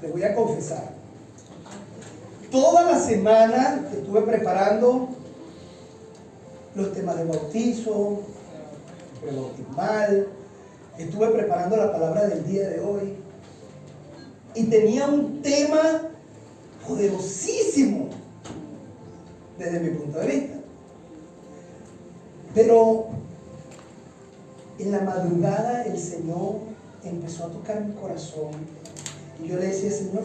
les voy a confesar. Toda la semana estuve preparando los temas de bautizo, prebautismal, estuve preparando la palabra del día de hoy y tenía un tema poderosísimo desde mi punto de vista. Pero en la madrugada el Señor empezó a tocar mi corazón y yo le decía: Señor,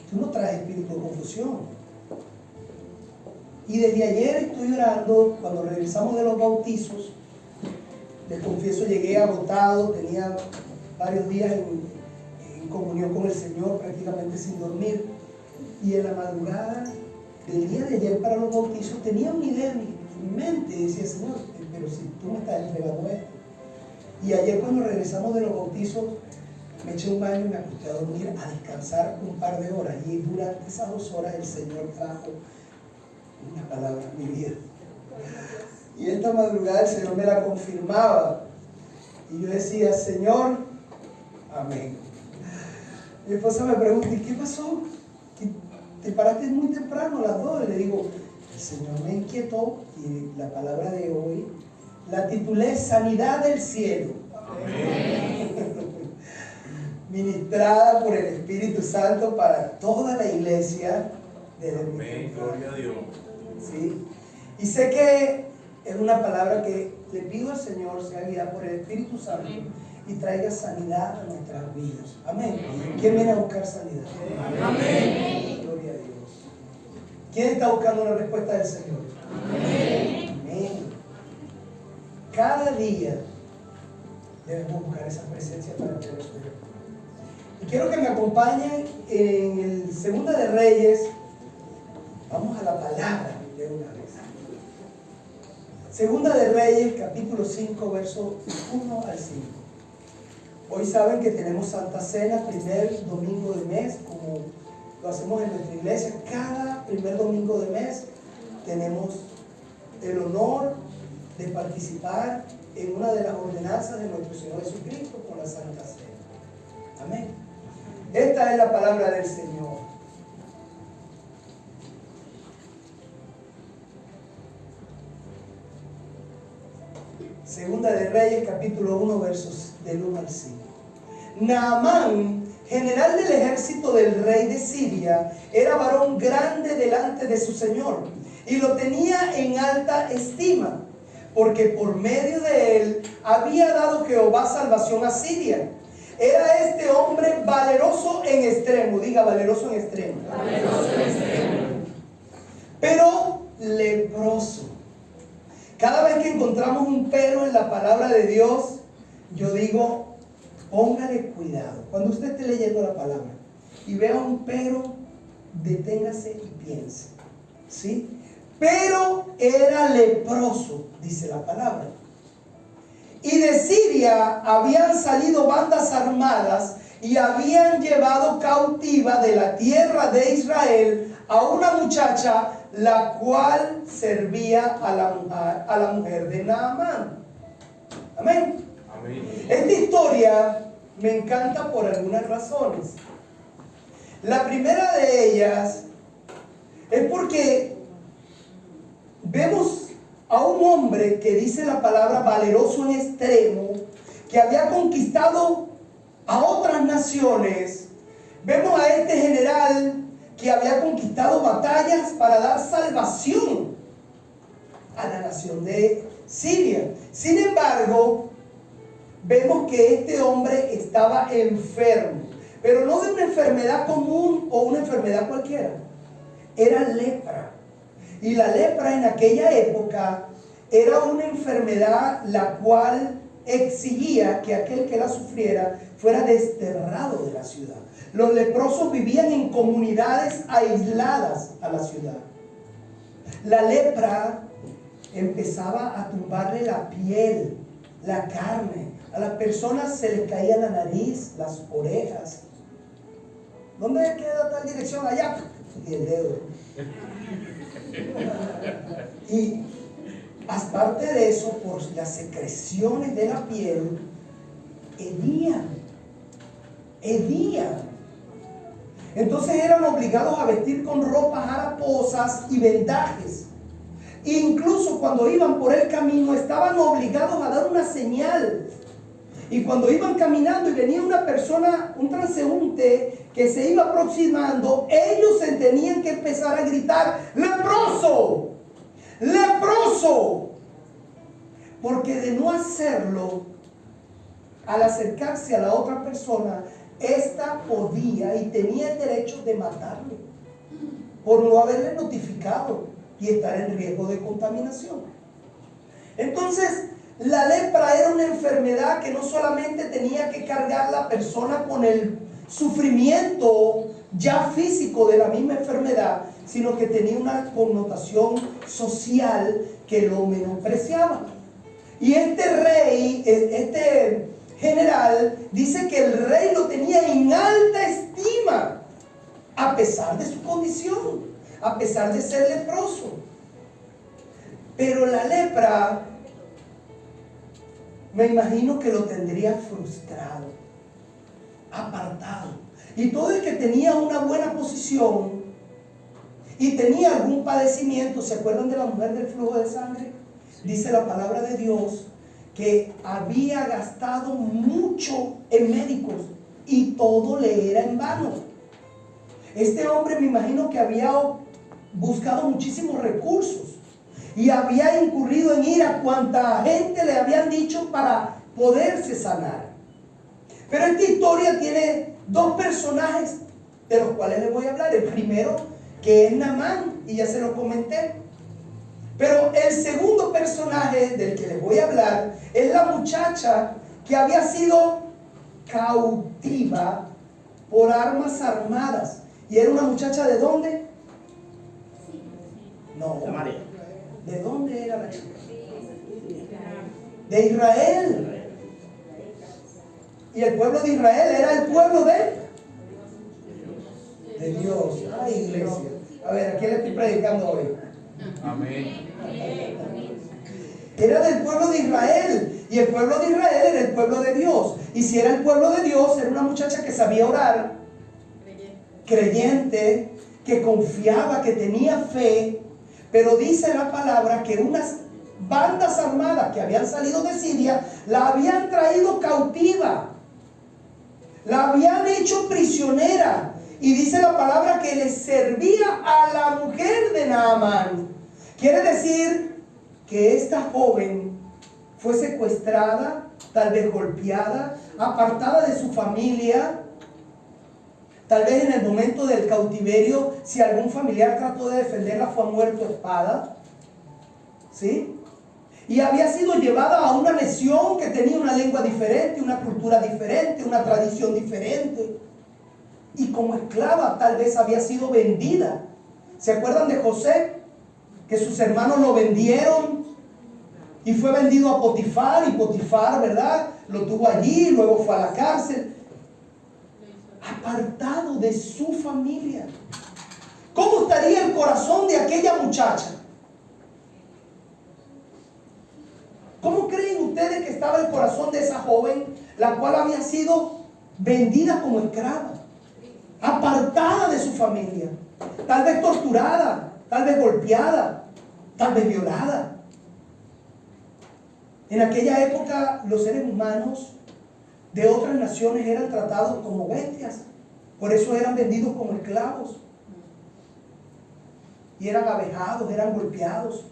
tú no traes espíritu de confusión. Y desde ayer estoy orando. Cuando regresamos de los bautizos, les confieso, llegué agotado, tenía varios días en comunión con el Señor, prácticamente sin dormir, y en la madrugada del día de ayer para los bautizos tenía una idea en mi mente y decía: Señor, pero si tú me estás entregando esto. Y ayer cuando regresamos de los bautizos me eché un baño y me acosté a dormir, a descansar un par de horas, y durante esas 2 horas el Señor trajo una palabra en mi vida. Y esta madrugada el Señor me la confirmaba y yo decía: Señor, amén. Mi esposa me pregunta: ¿y qué pasó? ¿Te paraste muy temprano a las 2? Y le digo: el Señor me inquietó y la palabra de hoy la titulé Sanidad del Cielo. Amén. Ministrada por el Espíritu Santo para toda la iglesia desde mi Amén, gloria a Dios. ¿Sí? Y sé que es una palabra que le pido al Señor sea guiada por el Espíritu Santo y traiga sanidad a nuestras vidas. Amén. ¿Quién viene a buscar sanidad? Amén. Gloria a Dios. ¿Quién está buscando una respuesta del Señor? Amén. Amén. Cada día debemos buscar esa presencia para poder subir. Y quiero que me acompañen en el Segunda de Reyes. Vamos a la palabra de una vez. Segunda de Reyes, capítulo 5, versos 1 al 5. Hoy saben que tenemos Santa Cena, primer domingo del mes, como lo hacemos en nuestra iglesia. Cada primer domingo de mes tenemos el honor de participar en una de las ordenanzas de nuestro Señor Jesucristo con la Santa Cena. Amén. Esta es la palabra del Señor. Segunda de Reyes, capítulo 1, versos del 1 al 5. Naamán, general del ejército del rey de Siria, era varón grande delante de su señor y lo tenía en alta estima, porque por medio de él había dado Jehová salvación a Siria. Era este hombre valeroso en extremo. Diga: valeroso en extremo. Valeroso en extremo. Pero leproso. Cada vez que encontramos un pero en la palabra de Dios, yo digo: póngale cuidado. Cuando usted esté leyendo la palabra y vea un pero, deténgase y piense. ¿Sí? Pero era leproso, dice la palabra. Y de Siria habían salido bandas armadas y habían llevado cautiva de la tierra de Israel a una muchacha, la cual servía a la mujer de Naamán. Amén. Amén. Esta historia me encanta por algunas razones. La primera de ellas es porque vemos a un hombre que dice la palabra valeroso en extremo, que había conquistado a otras naciones. Vemos a este general que había conquistado batallas para dar salvación a la nación de Siria. Sin embargo, vemos que este hombre estaba enfermo, pero no de una enfermedad común o una enfermedad cualquiera. Era lepra. Y la lepra en aquella época era una enfermedad la cual exigía que aquel que la sufriera fuera desterrado de la ciudad. Los leprosos vivían en comunidades aisladas a la ciudad. La lepra empezaba a tumbarle la piel, la carne. A las personas se les caía la nariz, las orejas. ¿Dónde queda tal dirección? Allá. Y el dedo. Y aparte de eso, por las secreciones de la piel, hedían. Entonces eran obligados a vestir con ropas haraposas y vendajes. Incluso cuando iban por el camino estaban obligados a dar una señal. Y cuando iban caminando y venía una persona, un transeúnte que se iba aproximando, ellos se tenían que empezar a gritar: ¡leproso! ¡Leproso! Porque de no hacerlo, al acercarse a la otra persona, ésta podía y tenía el derecho de matarle por no haberle notificado y estar en riesgo de contaminación. Entonces, la lepra era una enfermedad que no solamente tenía que cargar la persona con el sufrimiento ya físico de la misma enfermedad, sino que tenía una connotación social que lo menospreciaba. Y este rey, este general, dice que el rey lo tenía en alta estima, a pesar de su condición, a pesar de ser leproso. Pero la lepra, me imagino que lo tendría frustrado, apartado. Y todo el que tenía una buena posición y tenía algún padecimiento, ¿se acuerdan de la mujer del flujo de sangre? Dice la palabra de Dios que había gastado mucho en médicos y todo le era en vano. Este hombre, me imagino que había buscado muchísimos recursos y había incurrido en ira cuanta gente le habían dicho para poderse sanar. Pero esta historia tiene dos personajes de los cuales les voy a hablar. El primero, que es Naamán, y ya se lo comenté. Pero el segundo personaje del que les voy a hablar es la muchacha que había sido cautiva por armas armadas. ¿Y era una muchacha de dónde? No. ¿De dónde era la chica? De Israel. Y el pueblo de Israel era el pueblo de Dios. Ay, iglesia. A ver, ¿a quién le estoy predicando hoy? Amén. Era del pueblo de Israel. Y el pueblo de Israel era el pueblo de Dios. Y si era el pueblo de Dios, era una muchacha que sabía orar, creyente, que confiaba, que tenía fe. Pero dice la palabra que unas bandas armadas que habían salido de Siria la habían traído cautiva, la habían hecho prisionera. Y dice la palabra que le servía a la mujer de Naamán. Quiere decir que esta joven fue secuestrada, tal vez golpeada, apartada de su familia. Tal vez en el momento del cautiverio, si algún familiar trató de defenderla, fue a muerto a espada. ¿Sí? Y había sido llevada a una nación que tenía una lengua diferente, una cultura diferente, una tradición diferente. Y como esclava tal vez había sido vendida. ¿Se acuerdan de José? Que sus hermanos lo vendieron y fue vendido a Potifar. Y Potifar, ¿verdad?, lo tuvo allí, luego fue a la cárcel. Apartado de su familia. ¿Cómo estaría el corazón de aquella muchacha? ¿Cómo creen ustedes que estaba el corazón de esa joven, la cual había sido vendida como esclava, apartada de su familia, tal vez torturada, tal vez golpeada, tal vez violada? En aquella época los seres humanos de otras naciones eran tratados como bestias, por eso eran vendidos como esclavos y eran abejados, eran golpeados,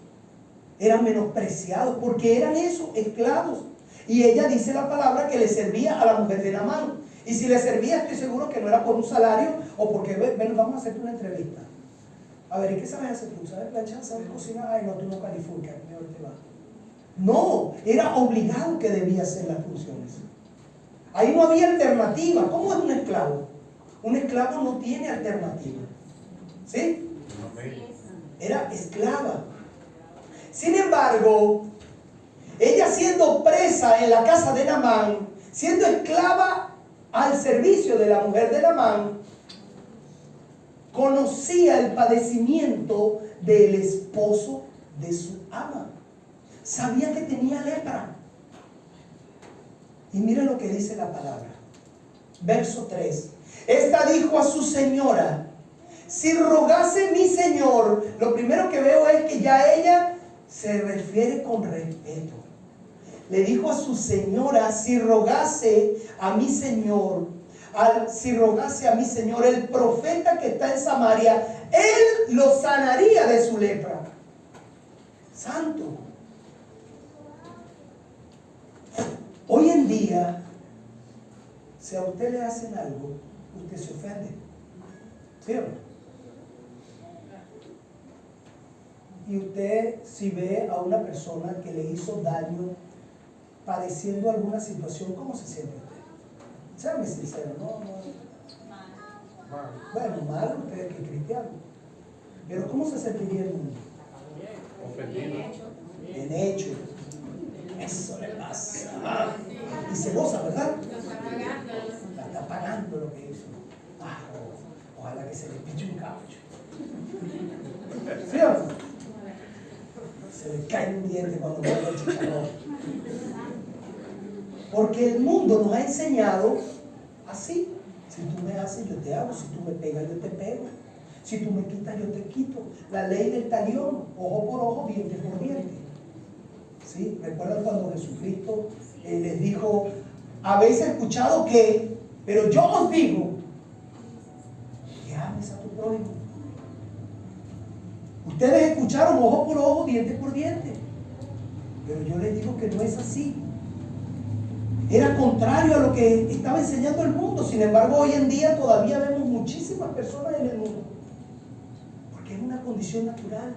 eran menospreciados, porque eran eso, esclavos. Y ella dice la palabra que le servía a la mujer de Naamán. Y si le servía, estoy seguro que no era por un salario o porque, ven, vamos a hacerte una entrevista. A ver, ¿y qué sabes hacer tú? ¿Sabes planchar? ¿Sabes cocinar? Ay, no, tú no calificas, mejor te vas. No, era obligado que debía hacer las funciones. Ahí no había alternativa. ¿Cómo es un esclavo? Un esclavo no tiene alternativa. ¿Sí? Era esclava. Sin embargo, ella siendo presa en la casa de Naamán, siendo esclava al servicio de la mujer de Naamán, conocía el padecimiento del esposo de su ama. Sabía que tenía lepra. Y mira lo que dice la palabra. Verso 3. Esta dijo a su señora: si rogase mi señor. Lo primero que veo es que ya ella se refiere con respeto. Le dijo a su señora: si rogase a mi señor, si rogase a mi señor el profeta que está en Samaria, él lo sanaría de su lepra. Santo. Hoy en día, si a usted le hacen algo, usted se ofende. ¿Sí o no? Y usted, si ve a una persona que le hizo daño padeciendo alguna situación, ¿cómo se siente usted? Séame sincero, no. Bueno, mal usted que es cristiano. Pero ¿cómo se sentiría el mundo? Ofendido. Bien hecho. Eso le pasa. Y se goza, ¿verdad? Está pagando lo que hizo. Ojalá que se le piche un caucho. ¿Sí o no? Se le cae un diente cuando muerde el chicharrón. Porque el mundo nos ha enseñado así. Si tú me haces, yo te hago. Si tú me pegas, yo te pego. Si tú me quitas, yo te quito. La ley del talión, ojo por ojo, diente por diente. ¿Sí? ¿Recuerdan cuando Jesucristo les dijo: habéis escuchado que, pero yo os digo que ames a tu prójimo? Ustedes escucharon ojo por ojo, diente por diente. Pero yo les digo que no es así. Era contrario a lo que estaba enseñando el mundo. Sin embargo, hoy en día todavía vemos muchísimas personas en el mundo. Porque es una condición natural.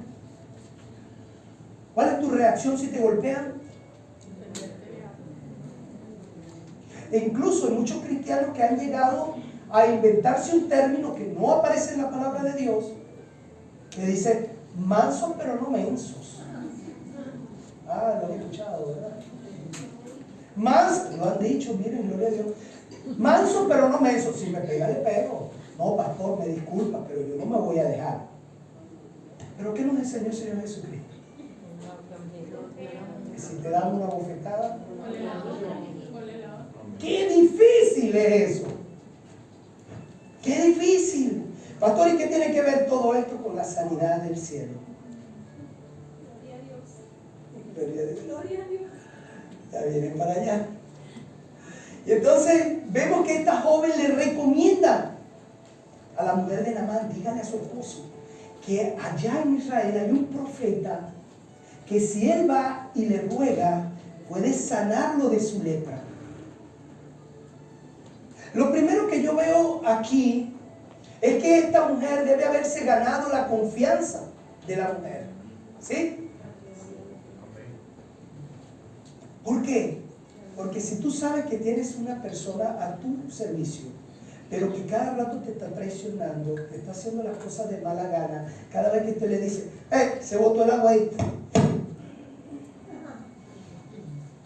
¿Cuál es tu reacción si te golpean? E incluso hay muchos cristianos que han llegado a inventarse un término que no aparece en la palabra de Dios, que dice: mansos pero no mensos. Lo han escuchado, ¿verdad? Mansos, lo han dicho, miren, gloria a Dios. Manso pero no menso. Si me pega, le pego. No, pastor, me disculpa, pero yo no me voy a dejar. ¿Pero qué nos enseñó el Señor Jesucristo? Que si te dan una bofetada, ¡qué difícil es eso! ¡Qué difícil! Pastor, ¿y qué tiene que ver todo esto con la sanidad del cielo? Gloria a Dios. Gloria a Dios. Ya vienen para allá. Y entonces vemos que esta joven le recomienda a la mujer de Naamán: dígale a su esposo que allá en Israel hay un profeta que si él va y le ruega, puede sanarlo de su lepra. Lo primero que yo veo aquí es que esta mujer debe haberse ganado la confianza de la mujer. ¿Sí? ¿Por qué? Porque si tú sabes que tienes una persona a tu servicio, pero que cada rato te está traicionando, te está haciendo las cosas de mala gana, cada vez que usted le dice: se botó el agua ahí.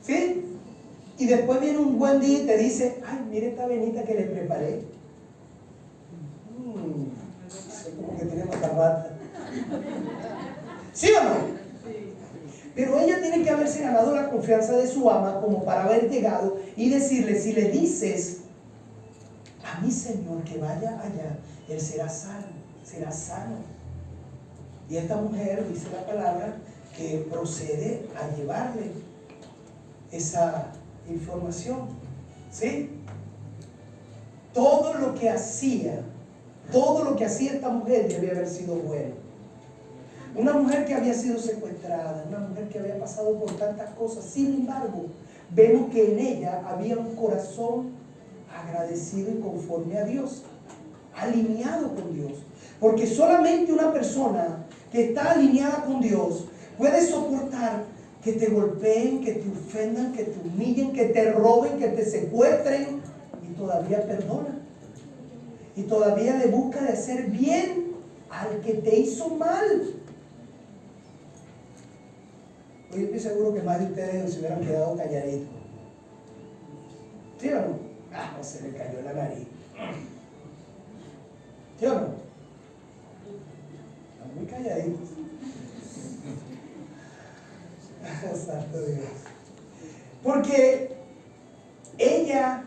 ¿Sí? Y después viene un buen día y te dice: ay, mire esta avenita que le preparé. Es como que tiene matarrata. ¿Sí o no? Pero ella tiene que haberse ganado la confianza de su ama como para haber llegado y decirle: si le dices a mi Señor que vaya allá, él será sano, será sano. Y esta mujer, dice la palabra, que procede a llevarle esa información. ¿Sí? Todo lo que hacía esta mujer debe haber sido bueno. Una mujer que había sido secuestrada, una mujer que había pasado por tantas cosas. Sin embargo, vemos que en ella había un corazón agradecido y conforme a Dios, alineado con Dios. Porque solamente una persona que está alineada con Dios puede soportar que te golpeen, que te ofendan, que te humillen, que te roben, que te secuestren, y todavía perdona. Y todavía le busca de hacer bien al que te hizo mal. Yo estoy seguro que más de ustedes se hubieran quedado calladitos. ¿Sí o no? No se le cayó la nariz. ¿Sí o no? Están muy calladitos. Santo Dios. Porque ella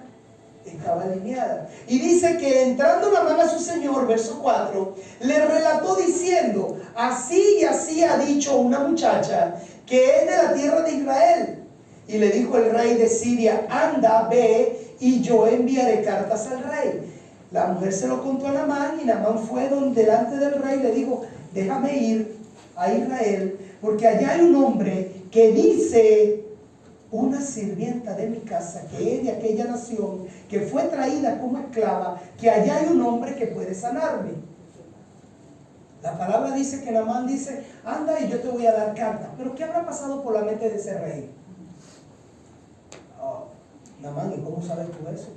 estaba alineada. Y dice que entrando Naamán a su señor, verso 4, le relató diciendo: así y así ha dicho una muchacha que es de la tierra de Israel. Y le dijo el rey de Siria: anda, ve, y yo enviaré cartas al rey. La mujer se lo contó a Naamán, y Naamán fue delante del rey y le dijo: déjame ir a Israel, porque allá hay un hombre que dice: una sirvienta de mi casa, que es de aquella nación, que fue traída como esclava, que allá hay un hombre que puede sanarme. La palabra dice que Naamán dice: anda y yo te voy a dar carta. Pero ¿qué habrá pasado por la mente de ese rey? Naamán, ¿y cómo sabes tú eso?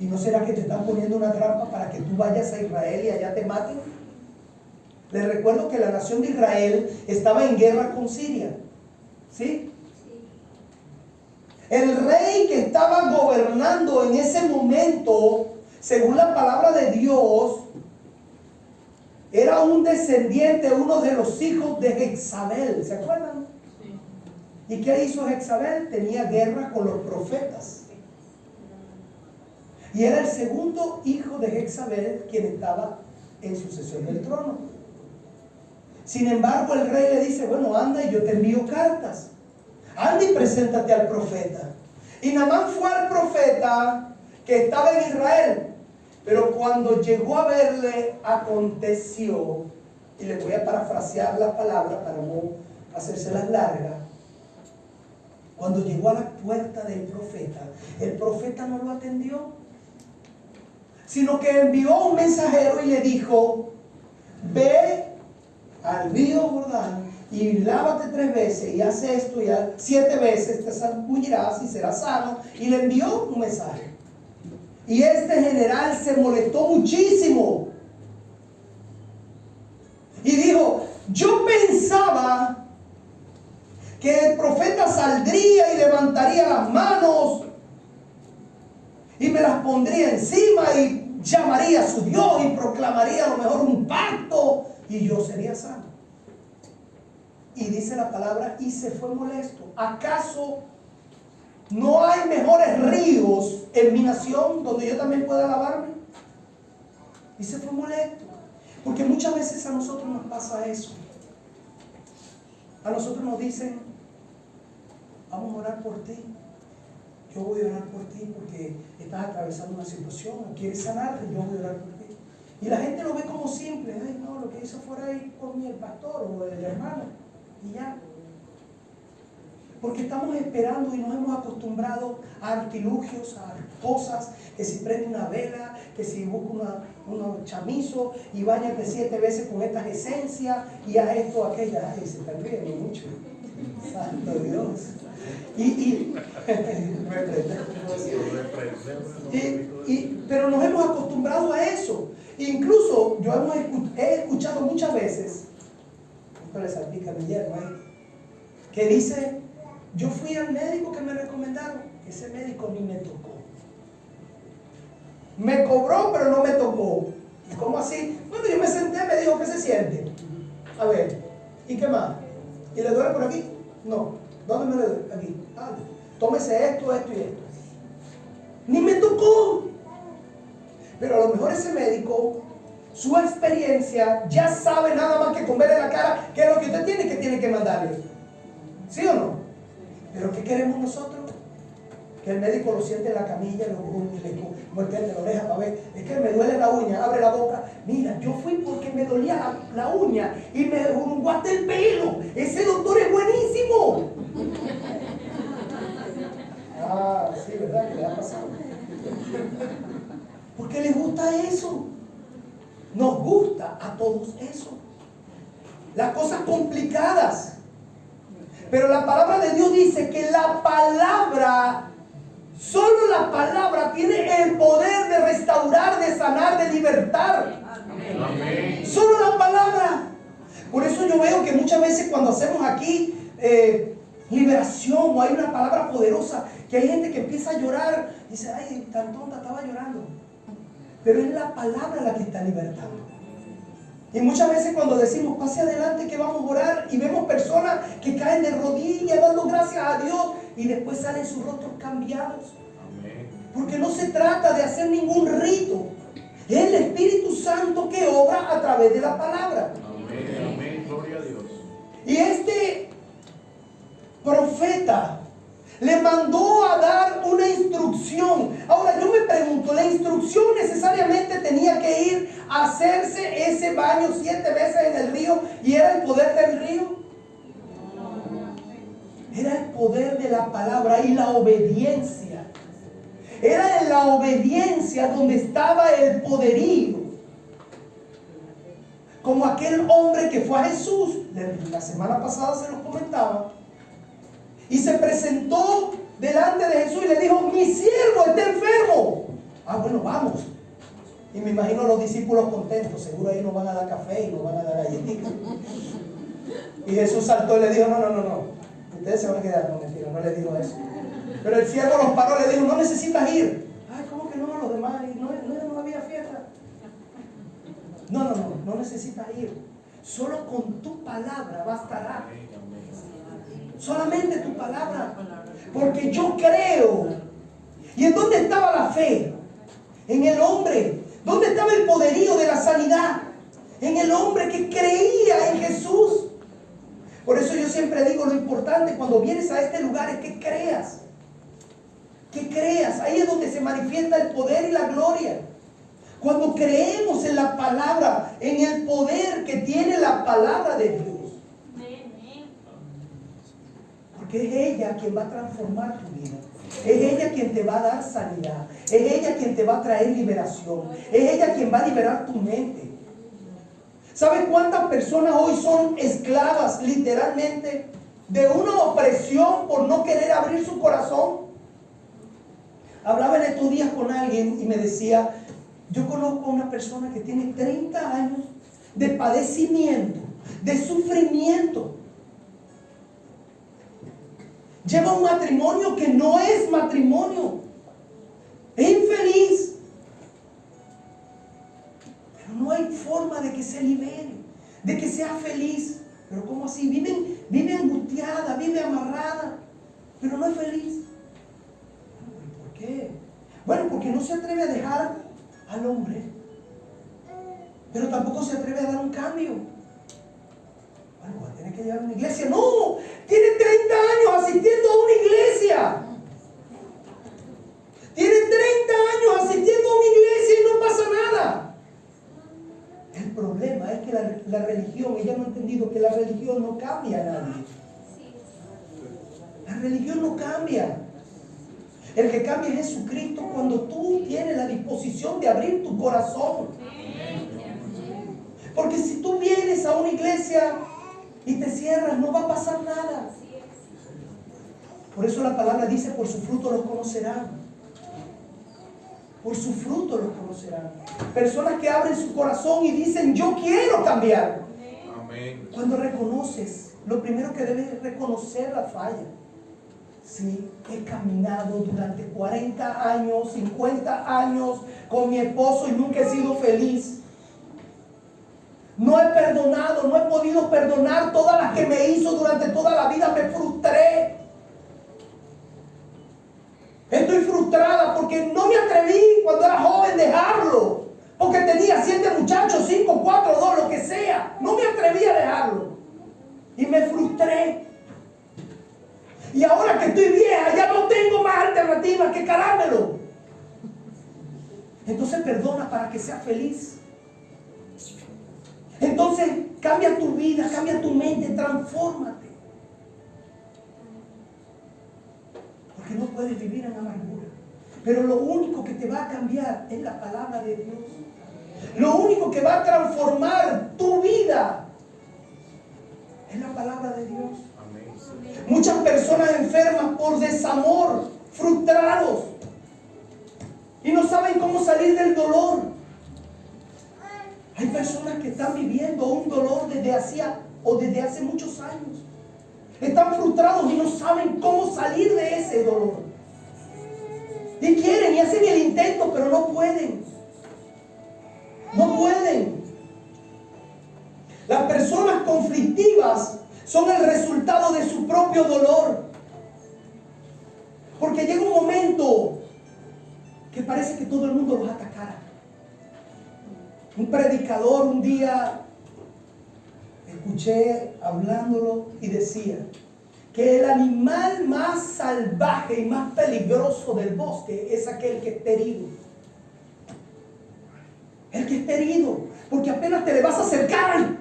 ¿Y no será que te están poniendo una trampa para que tú vayas a Israel y allá te maten? Les recuerdo que la nación de Israel estaba en guerra con Siria. ¿Sí? El rey que estaba gobernando en ese momento, según la palabra de Dios, era un descendiente, uno de los hijos de Jezabel. ¿Se acuerdan? Sí. ¿Y qué hizo Jezabel? Tenía guerra con los profetas. Y era el segundo hijo de Jezabel quien estaba en sucesión del trono. Sin embargo, el rey le dice: bueno, anda y yo te envío cartas. Anda y preséntate al profeta. Y Naamán fue al profeta que estaba en Israel. Pero cuando llegó a verle, aconteció, y le voy a parafrasear la palabra para no hacérselas largas. Cuando llegó a la puerta del profeta, el profeta no lo atendió, sino que envió un mensajero y le dijo: ve al río Jordán y lávate 3 veces y haz esto, y 7 veces te zambullirás y serás sano. Y le envió un mensaje. Y este general se molestó muchísimo y dijo: yo pensaba que el profeta saldría y levantaría las manos y me las pondría encima y llamaría a su Dios y proclamaría a lo mejor un pacto y yo sería sano. Y dice la palabra: y se fue molesto. ¿Acaso no hay mejores ríos en mi nación donde yo también pueda lavarme? Y se fue molesto. Porque muchas veces a nosotros nos pasa eso. A nosotros nos dicen: vamos a orar por ti. Yo voy a orar por ti porque estás atravesando una situación o quieres sanarte, yo voy a orar por ti. Y la gente lo ve como simple: ay, no, lo que hizo fuera ir por mí el pastor o el hermano. Y ya. Porque estamos esperando y nos hemos acostumbrado a artilugios, a cosas, que si prende una vela, que si busca unos chamizos y bañate 7 veces con estas esencias y haz esto o aquello. Ay, se están riendo mucho. Santo Dios. Pero nos hemos acostumbrado a eso. Incluso he escuchado muchas veces, esto le salpica a mi yerno ahí, que dice: yo fui al médico que me recomendaron. Ese médico ni me tocó. Me cobró, pero no me tocó. ¿Y cómo así? Bueno, yo me senté, me dijo: ¿qué se siente? A ver, ¿y qué más? ¿Y le duele por aquí? No. ¿Dónde me duele? Aquí. Ah, tómese esto, esto y esto. Ni me tocó. Pero a lo mejor ese médico, su experiencia, ya sabe nada más que con verle la cara qué es lo que usted tiene que mandarle. ¿Sí o no? Pero ¿qué queremos nosotros? Que el médico lo siente en la camilla, le muerde la oreja para ver: es que me duele la uña, abre la boca. Mira, yo fui porque me dolía la uña y me guaste el pelo. Ese doctor es buenísimo. Ah, sí, ¿verdad? ¿Qué le ha pasado? Porque les gusta eso. Nos gusta a todos eso. Las cosas complicadas. Pero la palabra de Dios dice que la palabra, solo la palabra tiene el poder de restaurar, de sanar, de libertar. Amén. Solo la palabra. Por eso yo veo que muchas veces cuando hacemos aquí liberación o hay una palabra poderosa, que hay gente que empieza a llorar y dice: ay, tan tonta, estaba llorando. Pero es la palabra la que está libertando. Y muchas veces cuando decimos: pase adelante que vamos a orar, y vemos personas que caen de rodillas dando gracias a Dios y después salen sus rostros cambiados. Amén. Porque no se trata de hacer ningún rito. Es el Espíritu Santo que obra a través de la palabra. Amén, amén, gloria a Dios. Y este profeta le mandó a dar una instrucción. Ahora yo me pregunto, ¿la instrucción necesariamente tenía que ir a hacerse ese baño 7 veces en el río y era el poder del río? Era el poder de la palabra y la obediencia. Era en la obediencia donde estaba el poderío. Como aquel hombre que fue a Jesús, la semana pasada se lo comentaba, y se presentó delante de Jesús y le dijo: mi siervo está enfermo. Ah, bueno, vamos. Y me imagino a los discípulos contentos, seguro ahí nos van a dar café y nos van a dar galletitas. Y Jesús saltó y le dijo: no. Ustedes se van a quedar, no, mentira, no le digo eso. Pero el siervo los paró y le dijo: no necesitas ir. Ay, ¿cómo que no? Los demás, no había fiesta. No necesitas ir. Solo con tu palabra bastará. Solamente tu palabra. Porque yo creo. ¿Y en dónde estaba la fe? En el hombre. ¿Dónde estaba el poderío de la sanidad? En el hombre que creía en Jesús. Por eso yo siempre digo, lo importante cuando vienes a este lugar es que creas. Que creas. Ahí es donde se manifiesta el poder y la gloria. Cuando creemos en la palabra, en el poder que tiene la palabra de Dios. Porque es ella quien va a transformar tu vida. Es ella quien te va a dar sanidad. Es ella quien te va a traer liberación. Es ella quien va a liberar tu mente. ¿Saben cuántas personas hoy son esclavas literalmente de una opresión por no querer abrir su corazón? Hablaba en estos días con alguien y me decía: yo conozco a una persona que tiene 30 años de padecimiento, de sufrimiento. Lleva un matrimonio que no es matrimonio. Es infeliz. Pero no hay forma de que se libere, de que sea feliz. Pero ¿cómo así? Vive angustiada, vive amarrada, pero no es feliz. ¿Por qué? Bueno, porque no se atreve a dejar al hombre, pero tampoco se atreve a dar un cambio. Bueno, va a tener que llegar a una iglesia. No, tiene 30 años asistiendo a una iglesia. Tiene 30 años asistiendo a una iglesia y no pasa nada. El problema es que la religión, ella no ha entendido que la religión no cambia a nadie. La religión no cambia. El que cambia es Jesucristo cuando tú tienes la disposición de abrir tu corazón. Porque si tú vienes a una iglesia y te cierras, no va a pasar nada. Por eso la palabra dice: por su fruto los conocerán. Por su fruto los conocerán. Personas que abren su corazón y dicen: yo quiero cambiar. Amén. Cuando reconoces, lo primero que debes es reconocer la falla. Sí, he caminado durante 40 años, 50 años con mi esposo y nunca he sido feliz. No he perdonado, no he podido perdonar todas las que me hizo durante toda la vida. Me frustré. Estoy frustrada porque no me atreví cuando era joven dejarlo. Porque tenía 7 muchachos, 5, 4, 2, lo que sea. No me atreví a dejarlo. Y me frustré. Y ahora que estoy vieja, ya no tengo más alternativa que calármelo. Entonces perdona para que sea feliz. Entonces cambia tu vida, cambia tu mente, transfórmate. Porque no puedes vivir en amargura. Pero lo único que te va a cambiar es la palabra de Dios. Lo único que va a transformar tu vida es la palabra de Dios. Muchas personas enfermas por desamor, frustrados, y no saben cómo salir del dolor. Hay personas que están viviendo un dolor desde hace muchos años. Están frustrados y no saben cómo salir de ese dolor. Y quieren y hacen el intento, pero no pueden. No pueden. Las personas conflictivas son el resultado de su propio dolor. Porque llega un momento parece que todo el mundo los atacara. Un predicador un día escuché hablándolo y decía que el animal más salvaje y más peligroso del bosque es aquel que está herido. El que está herido, porque apenas te le vas a acercar.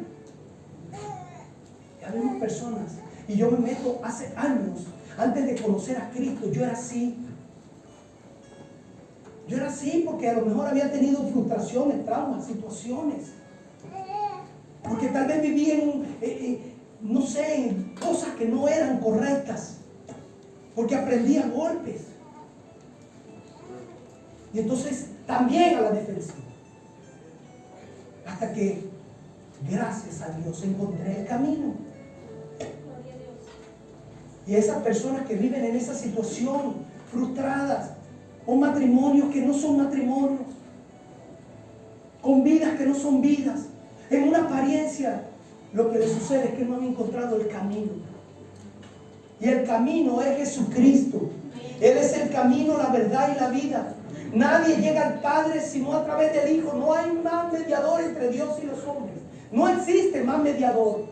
Ya vemos personas, y yo me meto hace años, antes de conocer a Cristo, yo era así. Yo era así porque a lo mejor había tenido frustraciones, traumas, situaciones. Porque tal vez vivía no sé, en cosas que no eran correctas. Porque aprendí a golpes. Y entonces también a la defensiva. Hasta que, gracias a Dios, encontré el camino. Y esas personas que viven en esa situación, frustradas, con matrimonios que no son matrimonios, con vidas que no son vidas, en una apariencia, lo que les sucede es que no han encontrado el camino. Y el camino es Jesucristo. Él es el camino, la verdad y la vida. Nadie llega al Padre sino a través del Hijo. No hay más mediador entre Dios y los hombres. No existe más mediador.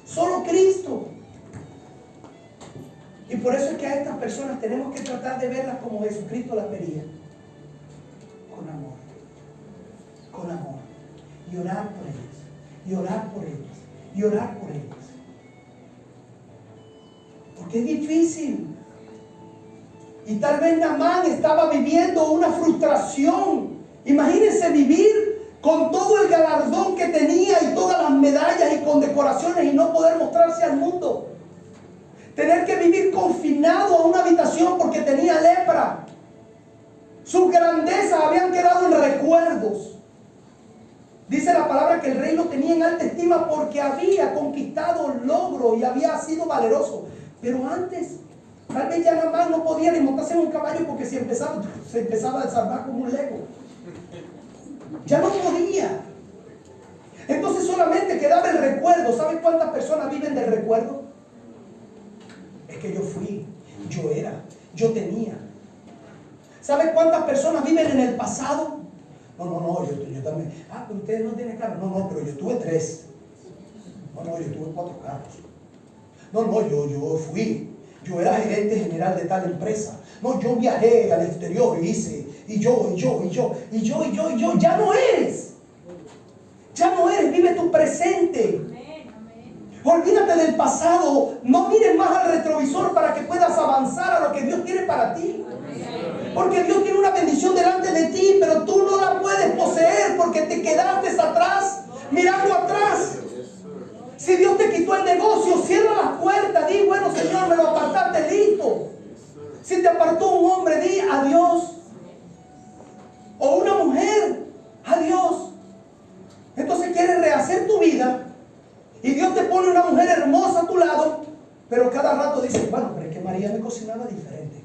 Solo Cristo. Y por eso es que a estas personas tenemos que tratar de verlas como Jesucristo las vería. Con amor. Con amor. Y orar por ellas. Y orar por ellas. Y orar por ellas. Porque es difícil. Y tal vez Naamán estaba viviendo una frustración. Imagínense vivir con todo el galardón que tenía y todas las medallas y condecoraciones y no poder mostrarse al mundo. Tener que vivir confinado a una habitación porque tenía lepra. Sus grandezas habían quedado en recuerdos. Dice la palabra que el rey lo tenía en alta estima porque había conquistado logro y había sido valeroso. Pero antes, tal vez ya Naamán no podía ni montarse en un caballo porque se empezaba a desarmar como un lego. Ya no podía. Entonces solamente quedaba el recuerdo. ¿Saben cuántas personas viven del recuerdo? Es que yo fui, yo era, yo tenía. ¿Saben cuántas personas viven en el pasado? No, yo también. Ah, pero ustedes no tienen carro. No, pero yo tuve 3. No, yo tuve 4 carros. No, yo fui. Yo era gerente general de tal empresa. No, yo viajé al exterior y hice. Y yo. Ya no eres. Ya no eres. Vive tu presente. Olvídate del pasado. No mires más al retrovisor para que puedas avanzar a lo que Dios tiene para ti. Porque Dios tiene una bendición delante de ti, pero tú no la puedes poseer porque te quedaste atrás, mirando atrás. Si Dios te quitó el negocio, cierra las puertas, di, bueno Señor, me lo apartaste, listo. Si te apartó un hombre, di adiós. O una mujer, adiós. Entonces quieres rehacer tu vida y Dios te pone una mujer hermosa a tu lado, pero cada rato dices, bueno, pero es que María me cocinaba diferente.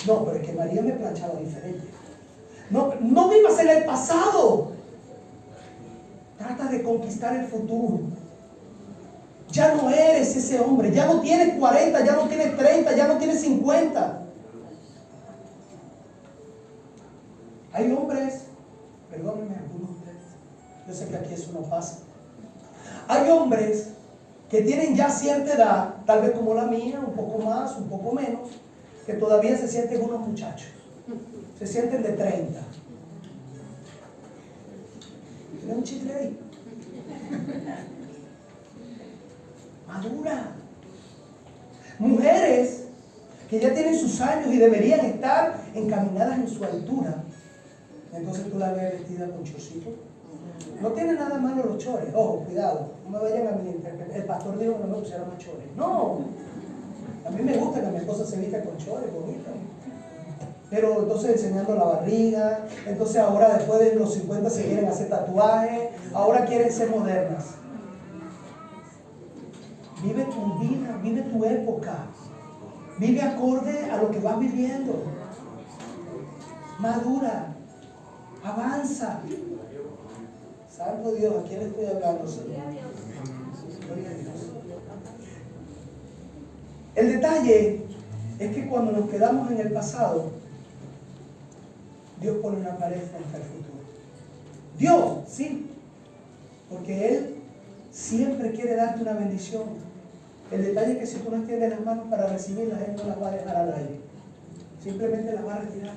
No, pero es que María me planchaba diferente. No vivas en el pasado. Trata de conquistar el futuro. Ya no eres ese hombre. Ya no tienes 40, ya no tienes 30, ya no tienes 50. Hay hombres, perdónenme algunos de ustedes, yo sé que aquí eso no pasa. Hay hombres que tienen ya cierta edad, tal vez como la mía, un poco más, un poco menos, que todavía se sienten unos muchachos. Se sienten de 30. ¿Tiene un chicle ahí? Madura. Mujeres que ya tienen sus años y deberían estar encaminadas en su altura. Entonces tú la ves vestida con chorcito. No tiene nada malo los chores. Ojo, cuidado. No me vayan a malinterpretar. El pastor dijo que no me pusiera más chores. No. A mí me gusta que mi esposa se vista con chores, bonita. Pero entonces enseñando la barriga. Entonces ahora después de los 50 se quieren hacer tatuajes. Ahora quieren ser modernas. Vive tu vida, vive tu época. Vive acorde a lo que vas viviendo. Madura. Avanza. Santo Dios, ¿a quién le estoy hablando, Señor? Gloria a Dios. El detalle es que cuando nos quedamos en el pasado, Dios pone una pared frente al futuro. Dios, sí, porque Él siempre quiere darte una bendición. El detalle es que si tú no extiendes las manos para recibirlas, Él no las va a dejar al aire. Simplemente las va a retirar.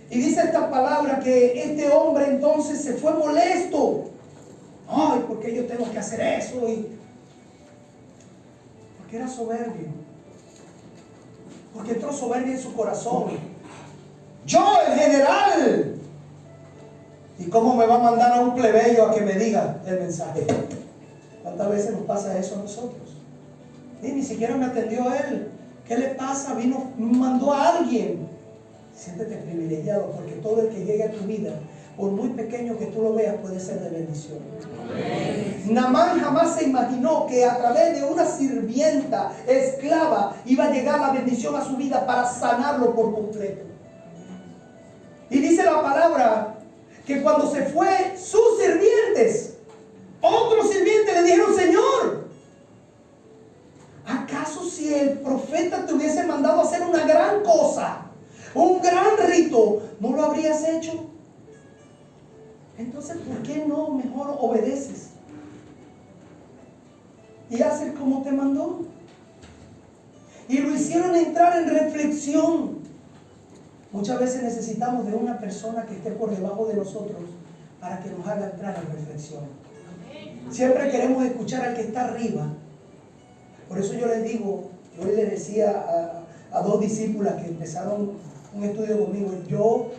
Y dice esta palabra que este hombre entonces se fue molesto. Ay, ¿por qué yo tengo que hacer eso? Porque era soberbio. Porque entró soberbia en su corazón. Yo, el general. ¿Y cómo me va a mandar a un plebeyo a que me diga el mensaje? ¿Cuántas veces nos pasa eso a nosotros? Y ni siquiera me atendió él. ¿Qué le pasa? Vino, mandó a alguien. Siéntete privilegiado, porque todo el que llegue a tu vida, por muy pequeño que tú lo veas, puede ser de bendición. Naamán jamás se imaginó que a través de una sirvienta esclava iba a llegar la bendición a su vida para sanarlo por completo. Y dice la palabra que cuando se fue sus sirvientes, otros sirvientes le dijeron: Señor, ¿acaso si el profeta te hubiese mandado a hacer una gran cosa, un gran rito, no lo habrías hecho? Entonces, ¿por qué no mejor obedeces y haces como te mandó? Y lo hicieron entrar en reflexión. Muchas veces necesitamos de una persona que esté por debajo de nosotros para que nos haga entrar en reflexión. Siempre queremos escuchar al que está arriba. Por eso yo les digo, yo les decía a dos discípulas que empezaron un estudio conmigo: yo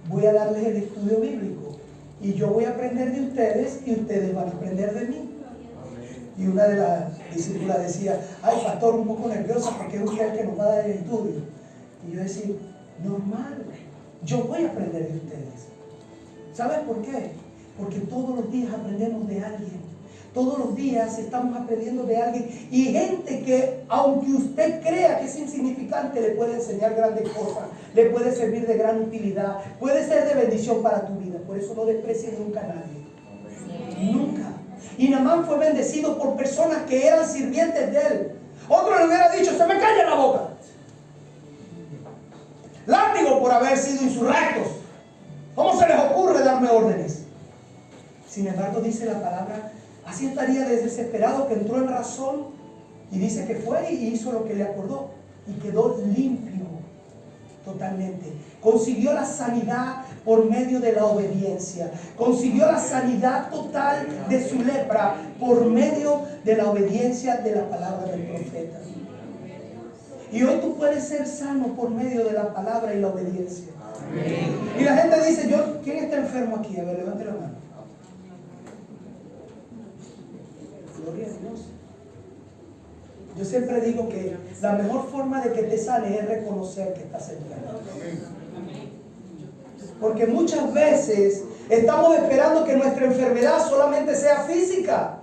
voy a darles el estudio bíblico y yo voy a aprender de ustedes y ustedes van a aprender de mí. Y una de las discípulas decía: ay, pastor, un poco nerviosa porque es usted el que nos va a dar el estudio. Y yo decía: normal, yo voy a aprender de ustedes. ¿Sabes por qué? Porque todos los días aprendemos de alguien. Todos los días estamos aprendiendo de alguien. Y gente que, aunque usted crea que es insignificante, le puede enseñar grandes cosas, le puede servir de gran utilidad, puede ser de bendición para tu vida. Por eso no desprecies nunca a nadie. Nunca. Y Naamán fue bendecido por personas que eran sirvientes de él. Otro le hubiera dicho: se me calla la boca. Látigo por haber sido insurrectos. ¿Cómo se les ocurre darme órdenes? Sin embargo, dice la palabra, así estaría desesperado que entró en razón, y dice que fue y hizo lo que le acordó y quedó limpio totalmente. Consiguió la sanidad por medio de la obediencia. Consiguió la sanidad total de su lepra por medio de la obediencia de la palabra del profeta. Y hoy tú puedes ser sano por medio de la palabra y la obediencia. Amén. Y la gente dice: ¿quién está enfermo aquí? A ver, levante la mano. Gloria a Dios. Yo siempre digo que la mejor forma de que te sane es reconocer que estás enfermo. Porque muchas veces estamos esperando que nuestra enfermedad solamente sea física.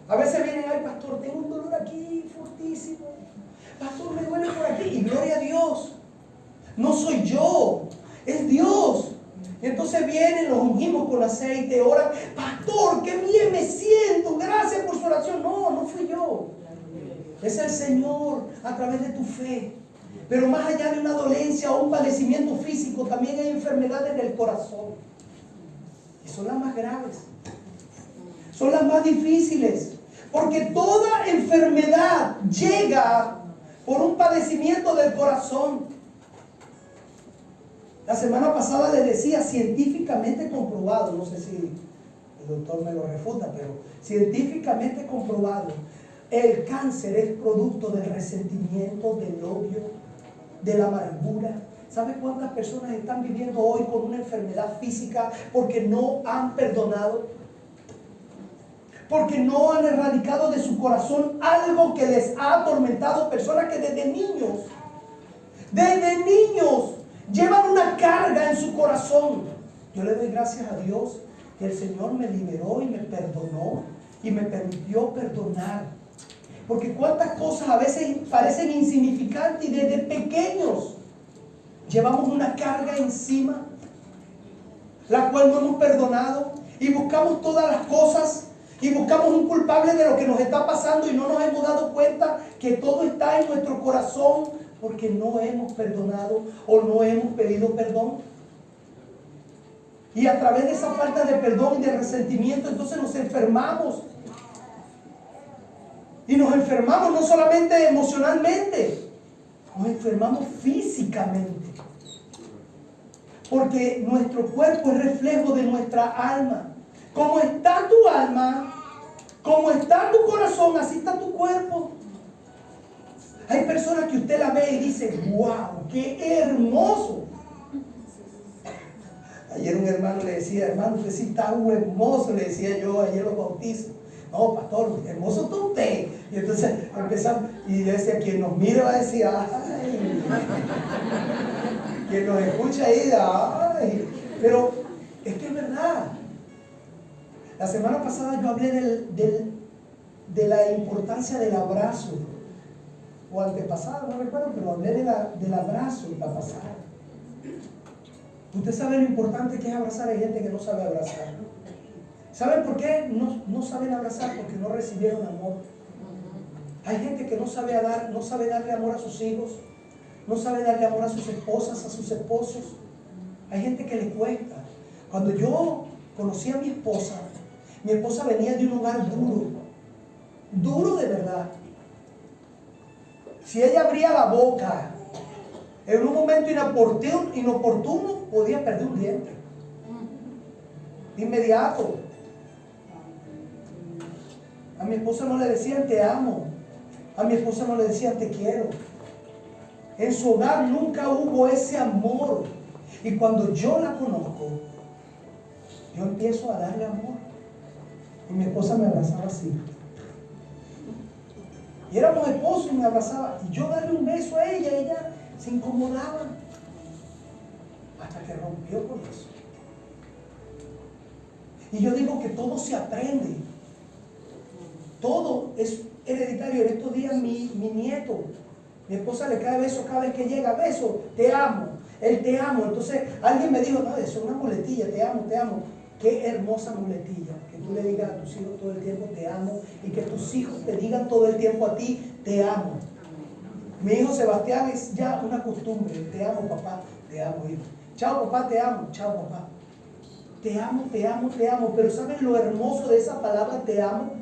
A veces vienen: ay, pastor, tengo un dolor aquí fortísimo. Pastor, me duele por aquí. Y gloria a Dios, no soy yo, es Dios. Y entonces vienen, los ungimos con aceite, oran: pastor, qué bien me siento, gracias por su oración. No fui yo, es el Señor a través de tu fe. Pero más allá de una dolencia o un padecimiento físico, también hay enfermedades del corazón, y son las más graves, son las más difíciles, porque toda enfermedad llega por un padecimiento del corazón. La semana pasada les decía, científicamente comprobado, no sé si el doctor me lo refuta, pero científicamente comprobado, el cáncer es producto del resentimiento, del odio, de la amargura. ¿Sabe cuántas personas están viviendo hoy con una enfermedad física porque no han perdonado? Porque no han erradicado de su corazón algo que les ha atormentado. Personas que desde niños llevan una carga en su corazón. Yo le doy gracias a Dios que el Señor me liberó y me perdonó y me permitió perdonar. Porque cuántas cosas a veces parecen insignificantes y desde pequeños llevamos una carga encima, la cual no hemos perdonado, y buscamos todas las cosas y buscamos un culpable de lo que nos está pasando, y no nos hemos dado cuenta que todo está en nuestro corazón Porque no hemos perdonado o no hemos pedido perdón. Y a través de esa falta de perdón y de resentimiento, entonces nos enfermamos. Y nos enfermamos no solamente emocionalmente, nos enfermamos físicamente. Porque nuestro cuerpo es reflejo de nuestra alma. Como está tu alma, como está tu corazón, así está tu cuerpo. Hay personas que usted la ve y dice, wow, qué hermoso. Ayer un hermano le decía, hermano, usted sí está hermoso, le decía yo ayer los bautizos. No, pastor, hermoso está usted. Y entonces empezamos, y yo decía, quien nos mire va a decir, ay. Quien nos escucha ahí, ay. Pero es que es verdad. La semana pasada yo hablé de la importancia del abrazo. O antepasada, no recuerdo, pero hablé del abrazo la pasada. Usted sabe lo importante que es abrazar. Hay gente que no sabe abrazar. ¿Saben por qué no saben abrazar? Porque no recibieron amor. Hay gente que no sabe darle amor a sus hijos, no sabe darle amor a sus esposas, a sus esposos. Hay gente que le cuesta. Cuando yo conocí a mi esposa venía de un hogar duro de verdad. Si ella abría la boca en un momento inoportuno, podía perder un diente. De inmediato. A mi esposa no le decían te amo. A mi esposa no le decían te quiero. En su hogar nunca hubo ese amor. Y cuando yo la conozco, yo empiezo a darle amor. Y mi esposa me abrazaba así. Y éramos esposos y me abrazaba. Y yo darle un beso a ella se incomodaba. Hasta que rompió con eso. Y yo digo que todo se aprende. Todo es hereditario. En estos días mi nieto, mi esposa le cae beso cada vez que llega. Beso, te amo. Él te amo. Entonces alguien me dijo, no, eso es una muletilla, te amo, te amo. Qué hermosa muletilla. Que tú le digas a tus hijos todo el tiempo te amo. Y que tus hijos te digan todo el tiempo a ti te amo. Mi hijo Sebastián es ya una costumbre. Te amo, papá. Te amo, hijo. Chao, papá, te amo. Chao, papá. Te amo, te amo, te amo. Pero ¿saben lo hermoso de esa palabra te amo?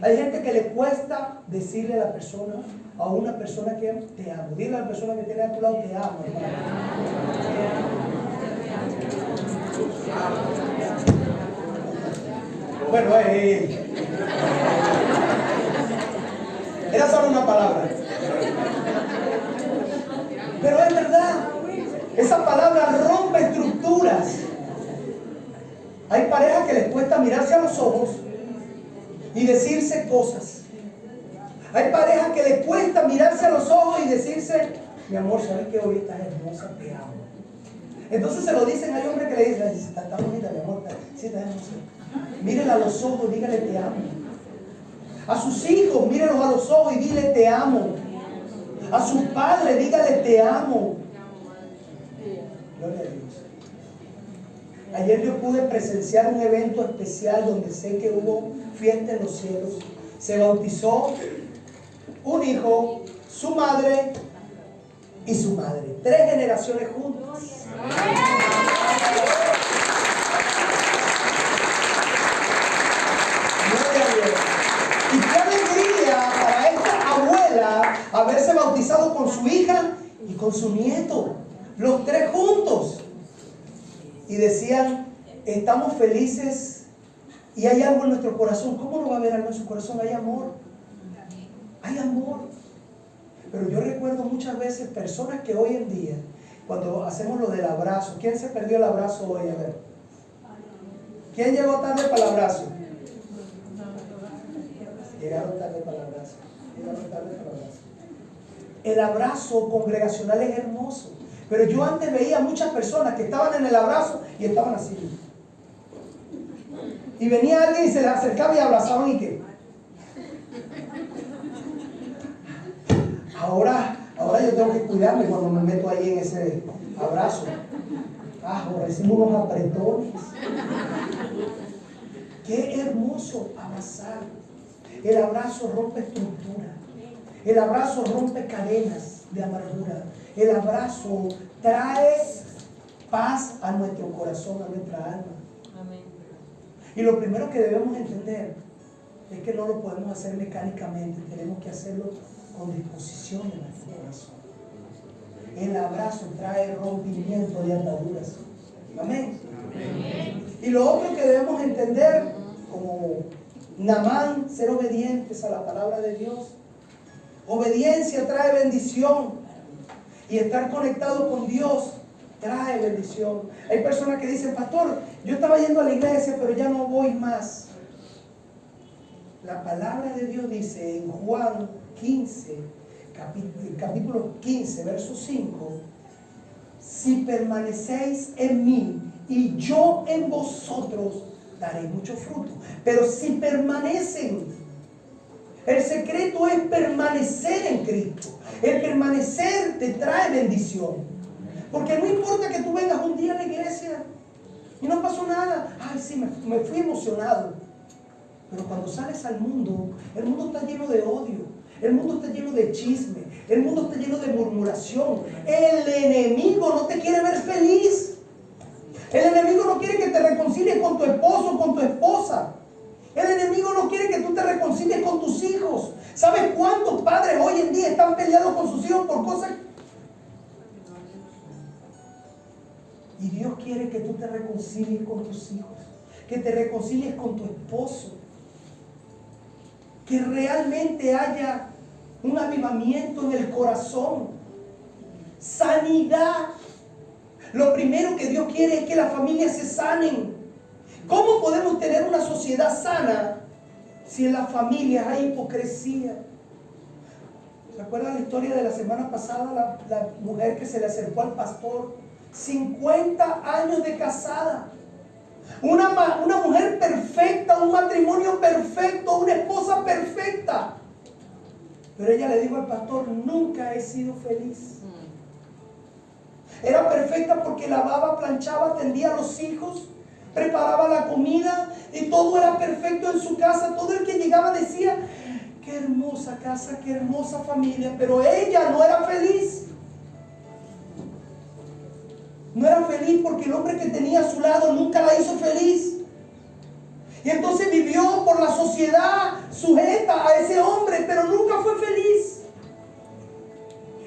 Hay gente que le cuesta decirle a la persona, a una persona que te amo. Dile a la persona que tiene a tu lado, te amo, hermano. Bueno, era solo una palabra. Pero es verdad, esa palabra rompe estructuras. Hay parejas que les cuesta mirarse a los ojos y decirse cosas. Hay parejas que les cuesta mirarse a los ojos y decirse, mi amor, ¿sabes que hoy estás hermosa? Te amo. Entonces se lo dicen, hay hombres que le dicen, está bonita, mi amor, sí, está hermosa. Mírenla a los ojos, dígale te amo. A sus hijos, mírenlos a los ojos y dile te amo. A sus padres, dígale te amo. Gloria a Dios. Ayer yo pude presenciar un evento especial donde sé que hubo fiesta en los cielos. Se bautizó un hijo, su madre y su madre. 3 generaciones juntas. Y qué alegría para esta abuela haberse bautizado con su hija y con su nieto. Los 3 juntos. Y decían, estamos felices y hay algo en nuestro corazón. ¿Cómo no va a haber algo en su corazón? Hay amor. Hay amor. Pero yo recuerdo muchas veces personas que hoy en día, cuando hacemos lo del abrazo, ¿quién se perdió el abrazo hoy? A ver. ¿Quién llegó tarde para el abrazo? Llegaron tarde para el abrazo. Llegaron tarde para el abrazo. El abrazo congregacional es hermoso. Pero yo antes veía muchas personas que estaban en el abrazo y estaban así. Y venía alguien y se les acercaba y abrazaban y qué. Ahora yo tengo que cuidarme cuando me meto ahí en ese abrazo. Recibo unos apretones. Qué hermoso abrazar. El abrazo rompe estructura. El abrazo rompe cadenas. de amargura. El abrazo trae paz a nuestro corazón, a nuestra alma. Amén. Y lo primero que debemos entender es que no lo podemos hacer mecánicamente, tenemos que hacerlo con disposición de nuestro corazón. El abrazo trae rompimiento de ataduras. Amén. Y lo otro que debemos entender, como Naamán, ser obedientes a la palabra de Dios. Obediencia trae bendición. Y estar conectado con Dios trae bendición. Hay personas que dicen, pastor, yo estaba yendo a la iglesia, pero ya no voy más. La palabra de Dios dice en Juan 15, capítulo 15, verso 5, si permanecéis en mí y yo en vosotros, daréis mucho fruto. Pero si permanecen, el secreto es permanecer en Cristo. El permanecer te trae bendición. Porque no importa que tú vengas un día a la iglesia y no pasó nada. Ay, sí, me fui emocionado. Pero cuando sales al mundo, el mundo está lleno de odio. El mundo está lleno de chisme. El mundo está lleno de murmuración. El enemigo no te quiere ver feliz. El enemigo no quiere que te reconcilies con tu esposo o con tu esposa. El enemigo no quiere que tú te reconcilies con tus hijos. ¿Sabes cuántos padres hoy en día están peleados con sus hijos por cosas? Y Dios quiere que tú te reconcilies con tus hijos, que te reconcilies con tu esposo, que realmente haya un avivamiento en el corazón, sanidad. Lo primero que Dios quiere es que las familias se sanen. ¿Cómo podemos tener una sociedad sana si en las familias hay hipocresía? ¿Se acuerdan la historia de la semana pasada? La mujer que se le acercó al pastor, 50 años de casada, una mujer perfecta, un matrimonio perfecto, una esposa perfecta, pero ella le dijo al pastor, nunca he sido feliz. Era perfecta porque lavaba, planchaba, atendía a los hijos, preparaba la comida y todo era perfecto en su casa. Todo el que llegaba decía, qué hermosa casa, qué hermosa familia, pero ella no era feliz. No era feliz porque el hombre que tenía a su lado nunca la hizo feliz. Y entonces vivió por la sociedad sujeta a ese hombre, pero nunca fue feliz.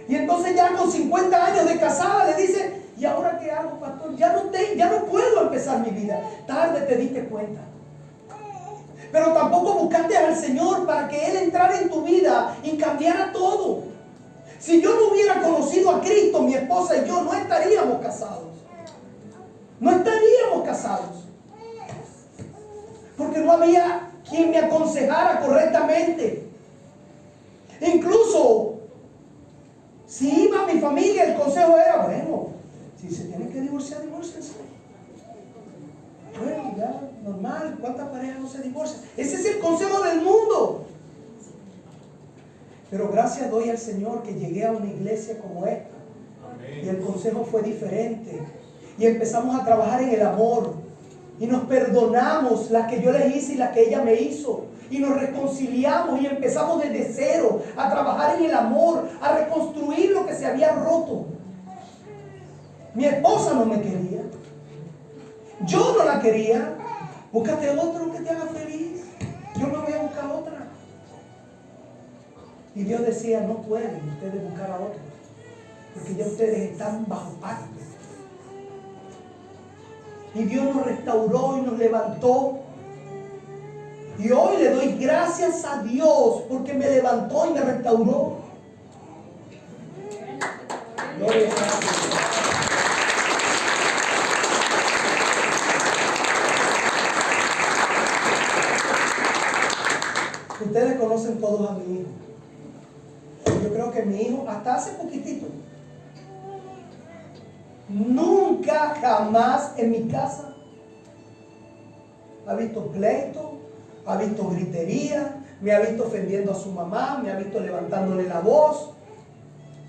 Y entonces ya con 50 años de casada le dice, ¿y ahora qué hago, pastor? Ya no puedo empezar mi vida. Tarde te diste cuenta. Pero tampoco buscaste al Señor para que Él entrara en tu vida y cambiara todo. Si yo no hubiera conocido a Cristo, mi esposa y yo no estaríamos casados. No estaríamos casados. Porque no había quien me aconsejara correctamente. Incluso, si iba a mi familia, el consejo era, bueno, si se tienen que divorciar, divórciense. Bueno, ya, normal, ¿cuántas parejas no se divorcian? Ese es el consejo del mundo. Pero gracias doy al Señor que llegué a una iglesia como esta. Amén. Y el consejo fue diferente. Y empezamos a trabajar en el amor. Y nos perdonamos las que yo le hice y las que ella me hizo. Y nos reconciliamos y empezamos desde cero a trabajar en el amor, a reconstruir lo que se había roto. Mi esposa no me quería. Yo no la quería. Búscate otro que te haga feliz. Yo me voy a buscar otra. Y Dios decía, no pueden ustedes buscar a otros, porque ya ustedes están bajo pacto. Y Dios nos restauró y nos levantó. Y hoy le doy gracias a Dios porque me levantó y me restauró. Gloria a Dios. Ustedes conocen todos a mi hijo. Yo creo que mi hijo, hasta hace poquitito, nunca jamás en mi casa ha visto pleito, ha visto gritería, me ha visto ofendiendo a su mamá, me ha visto levantándole la voz,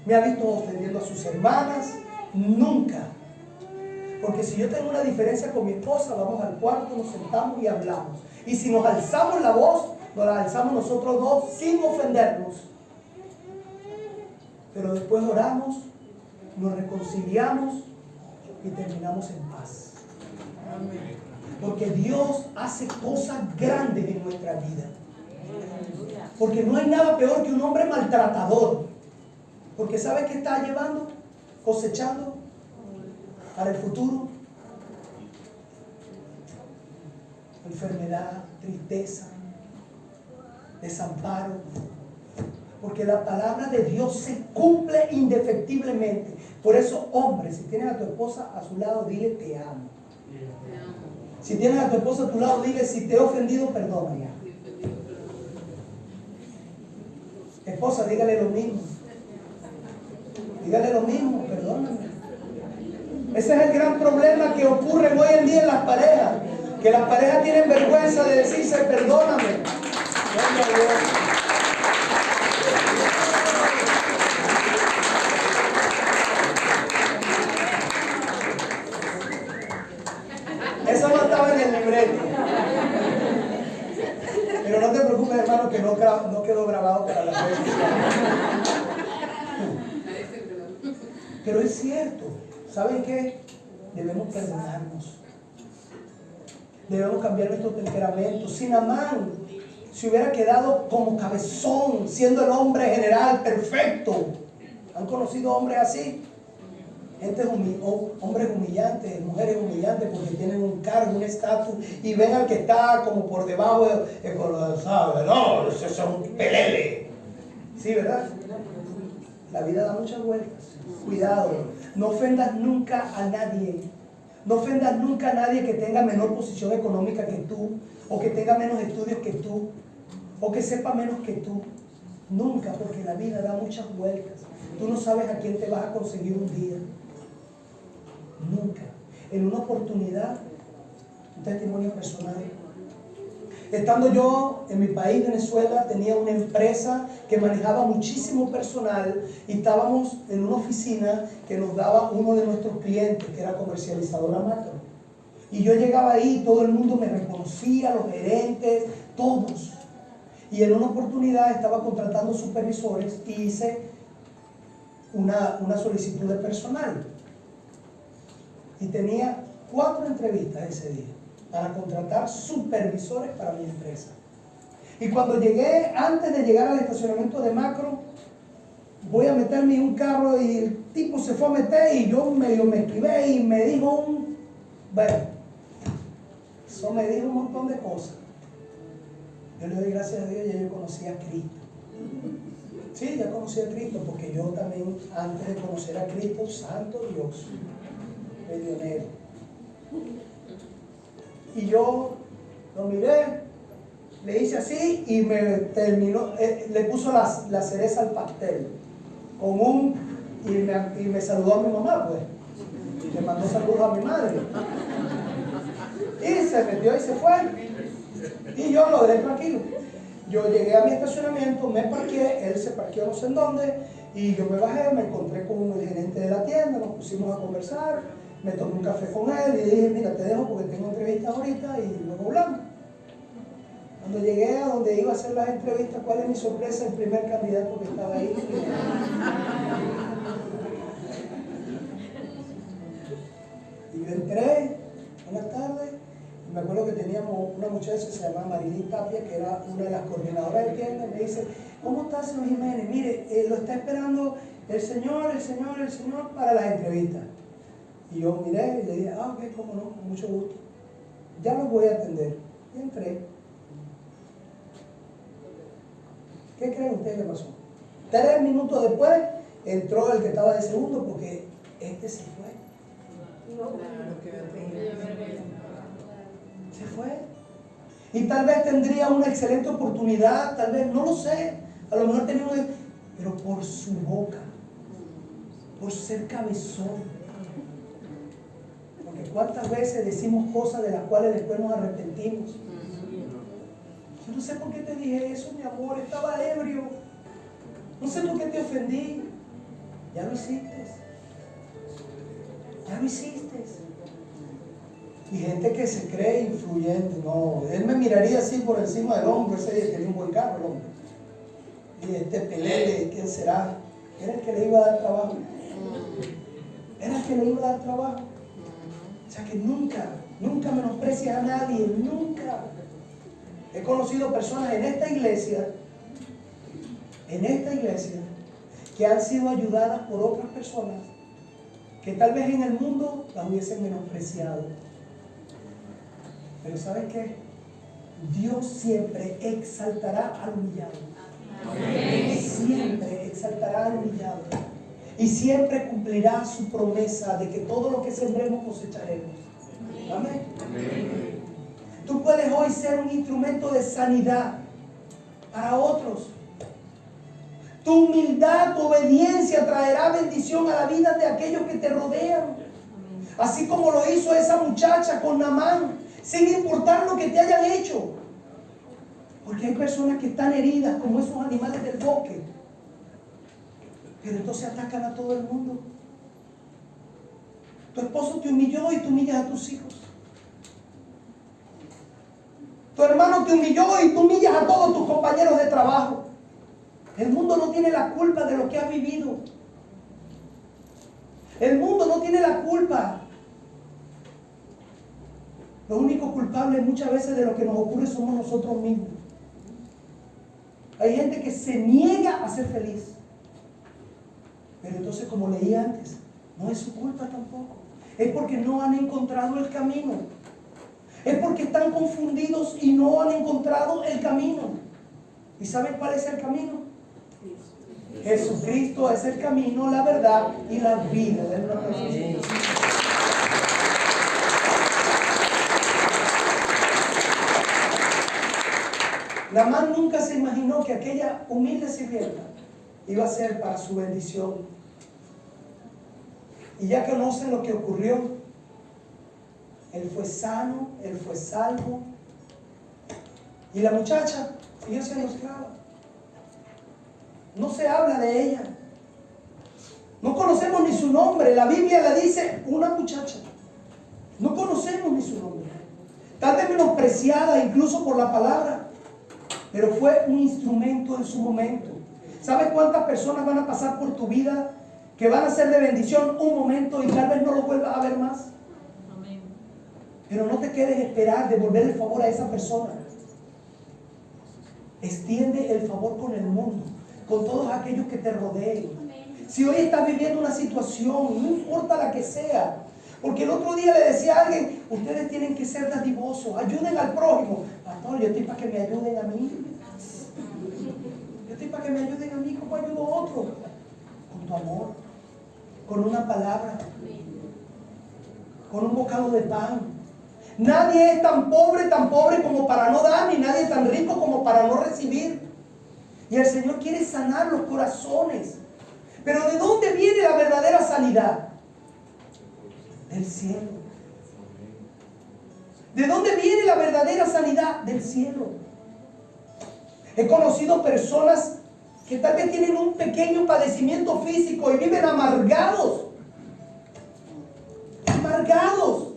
me ha visto ofendiendo a sus hermanas. Nunca. Porque si yo tengo una diferencia con mi esposa, vamos al cuarto, nos sentamos y hablamos. Y si nos alzamos la voz, nos la alzamos nosotros dos sin ofendernos. Pero después oramos, nos reconciliamos y terminamos en paz. Porque Dios hace cosas grandes en nuestra vida. Porque no hay nada peor que un hombre maltratador. Porque ¿sabe qué está llevando? Cosechando para el futuro. Enfermedad, tristeza, desamparo. Porque la palabra de Dios se cumple indefectiblemente. Por eso, hombre, si tienes a tu esposa a su lado, dile te amo. Si tienes a tu esposa a tu lado, dile si te he ofendido, perdóname. Esposa, dígale lo mismo. Dígale lo mismo, perdóname. Ese es el gran problema que ocurre hoy en día en las parejas. Que las parejas tienen vergüenza de decirse perdóname. Gloria a Dios. Eso no estaba en el libreto. Pero no te preocupes, hermano, que no quedó grabado para la redes sociales. Pero es cierto. ¿Saben qué? Debemos perdonarnos. Debemos cambiar nuestro temperamento. Si Naamán se hubiera quedado como cabezón, siendo el hombre general perfecto. ¿Han conocido hombres así? Hombres humillantes, mujeres humillantes porque tienen un cargo, un estatus y ven al que está como por debajo, ¿sabe? No, ese es un pelele. Sí, ¿verdad? La vida da muchas vueltas. Cuidado, no ofendas nunca a nadie. No ofendas nunca a nadie que tenga menor posición económica que tú, o que tenga menos estudios que tú, o que sepa menos que tú. Nunca, porque la vida da muchas vueltas. Tú no sabes a quién te vas a conseguir un día. Nunca. En una oportunidad, un testimonio personal. Estando yo en mi país, Venezuela, tenía una empresa que manejaba muchísimo personal y estábamos en una oficina que nos daba uno de nuestros clientes, que era comercializadora macro. Y yo llegaba ahí, todo el mundo me reconocía, los gerentes, todos. Y en una oportunidad estaba contratando supervisores y hice una solicitud de personal. Y tenía 4 entrevistas ese día para contratar supervisores para mi empresa. Y cuando llegué, antes de llegar al estacionamiento de Macro, voy a meterme en un carro y el tipo se fue a meter y yo medio me esquivé y me dijo bueno, eso me dijo un montón de cosas. Yo le doy gracias a Dios, ya yo conocí a Cristo. Sí, ya conocí a Cristo, porque yo también, antes de conocer a Cristo, santo Dios, peleonero. Y yo lo miré, le hice así y me terminó, le puso la cereza al pastel y me saludó a mi mamá, pues. Y le mandó saludos a mi madre. Y se metió y se fue. Y yo lo dejé tranquilo. Yo llegué a mi estacionamiento, me parqué, él se parqueó no sé en dónde, y yo me bajé, me encontré con el gerente de la tienda, nos pusimos a conversar, me tomé un café con él y le dije, mira, te dejo porque tengo entrevistas ahorita y luego hablamos. Cuando llegué a donde iba a hacer las entrevistas, ¿cuál es mi sorpresa? El primer candidato que estaba ahí. Y yo entré, buenas tardes, y me acuerdo que teníamos una muchacha que se llamaba Marilyn Tapia, que era una de las coordinadoras de tienda, y me dice, ¿cómo está, señor Jiménez? Mire, lo está esperando el señor para las entrevistas. Y yo miré y le dije, ok, cómo no, con mucho gusto. Ya los voy a atender. Y entré. ¿Qué creen ustedes que pasó? 3 minutos después entró el que estaba de segundo porque este se fue. Se fue. Y tal vez tendría una excelente oportunidad, tal vez, no lo sé. A lo mejor tenía una... Pero por su boca, por ser cabezón. Porque cuántas veces decimos cosas de las cuales después nos arrepentimos. Yo no sé por qué te dije eso, mi amor, estaba ebrio. No sé por qué te ofendí. Ya lo hiciste. Ya lo hiciste. Y gente que se cree influyente, no. Él me miraría así por encima del hombro, ese día tenía un buen carro el hombre. Y este pelele, ¿quién será? era el que le iba a dar trabajo. Era el que le iba a dar trabajo. O sea que nunca menosprecies a nadie, nunca. He conocido personas en esta iglesia, que han sido ayudadas por otras personas que tal vez en el mundo las hubiesen menospreciado. Pero ¿saben qué? Dios siempre exaltará al humillado. Amén. Siempre exaltará al humillado. Y siempre cumplirá su promesa de que todo lo que sembremos cosecharemos. Amén. Amén. Tú puedes hoy ser un instrumento de sanidad para otros. Tu humildad, tu obediencia traerá bendición a la vida de aquellos que te rodean. Así como lo hizo esa muchacha con Naamán, sin importar lo que te hayan hecho. Porque hay personas que están heridas como esos animales del bosque, pero entonces atacan a todo el mundo. Tu esposo te humilló y tú humillas a tus hijos. Tu hermano te humilló y tú humillas a todos tus compañeros de trabajo. El mundo no tiene la culpa de lo que has vivido. El mundo no tiene la culpa. Lo único culpable muchas veces de lo que nos ocurre somos nosotros mismos. Hay gente que se niega a ser feliz. Pero entonces, como leí antes, no es su culpa tampoco. Es porque no han encontrado el camino. Es porque están confundidos y no han encontrado el camino. ¿Y saben cuál es el camino? Jesucristo es el camino, la verdad y la vida. Naamán nunca se imaginó que aquella humilde sirvienta iba a ser para su bendición. Y ya conocen lo que ocurrió. Él fue sano, él fue salvo. Y la muchacha siguió siendo esclava. No se habla de ella. No conocemos ni su nombre. La Biblia le dice una muchacha. No conocemos ni su nombre. Tal vez menospreciada incluso por la palabra. Pero fue un instrumento en su momento. ¿Sabes cuántas personas van a pasar por tu vida que van a ser de bendición un momento y tal vez no lo vuelvas a ver más? Amén. Pero no te quedes esperar devolver el favor a esa persona. Extiende el favor con el mundo, con todos aquellos que te rodeen. Si hoy estás viviendo una situación, no importa la que sea, porque el otro día le decía a alguien, ustedes tienen que ser dadivosos, ayuden al prójimo. Pastor, yo estoy para que me ayuden a mí. Yo estoy para que me ayuden a mí. ¿Cómo ayudo a otro? Con tu amor, con una palabra, con un bocado de pan. Nadie es tan pobre como para no dar, ni nadie es tan rico como para no recibir. Y el Señor quiere sanar los corazones. Pero ¿de dónde viene la verdadera sanidad? Del cielo. ¿De dónde viene la verdadera sanidad? Del cielo. He conocido personas que tal vez tienen un pequeño padecimiento físico y viven amargados. Amargados.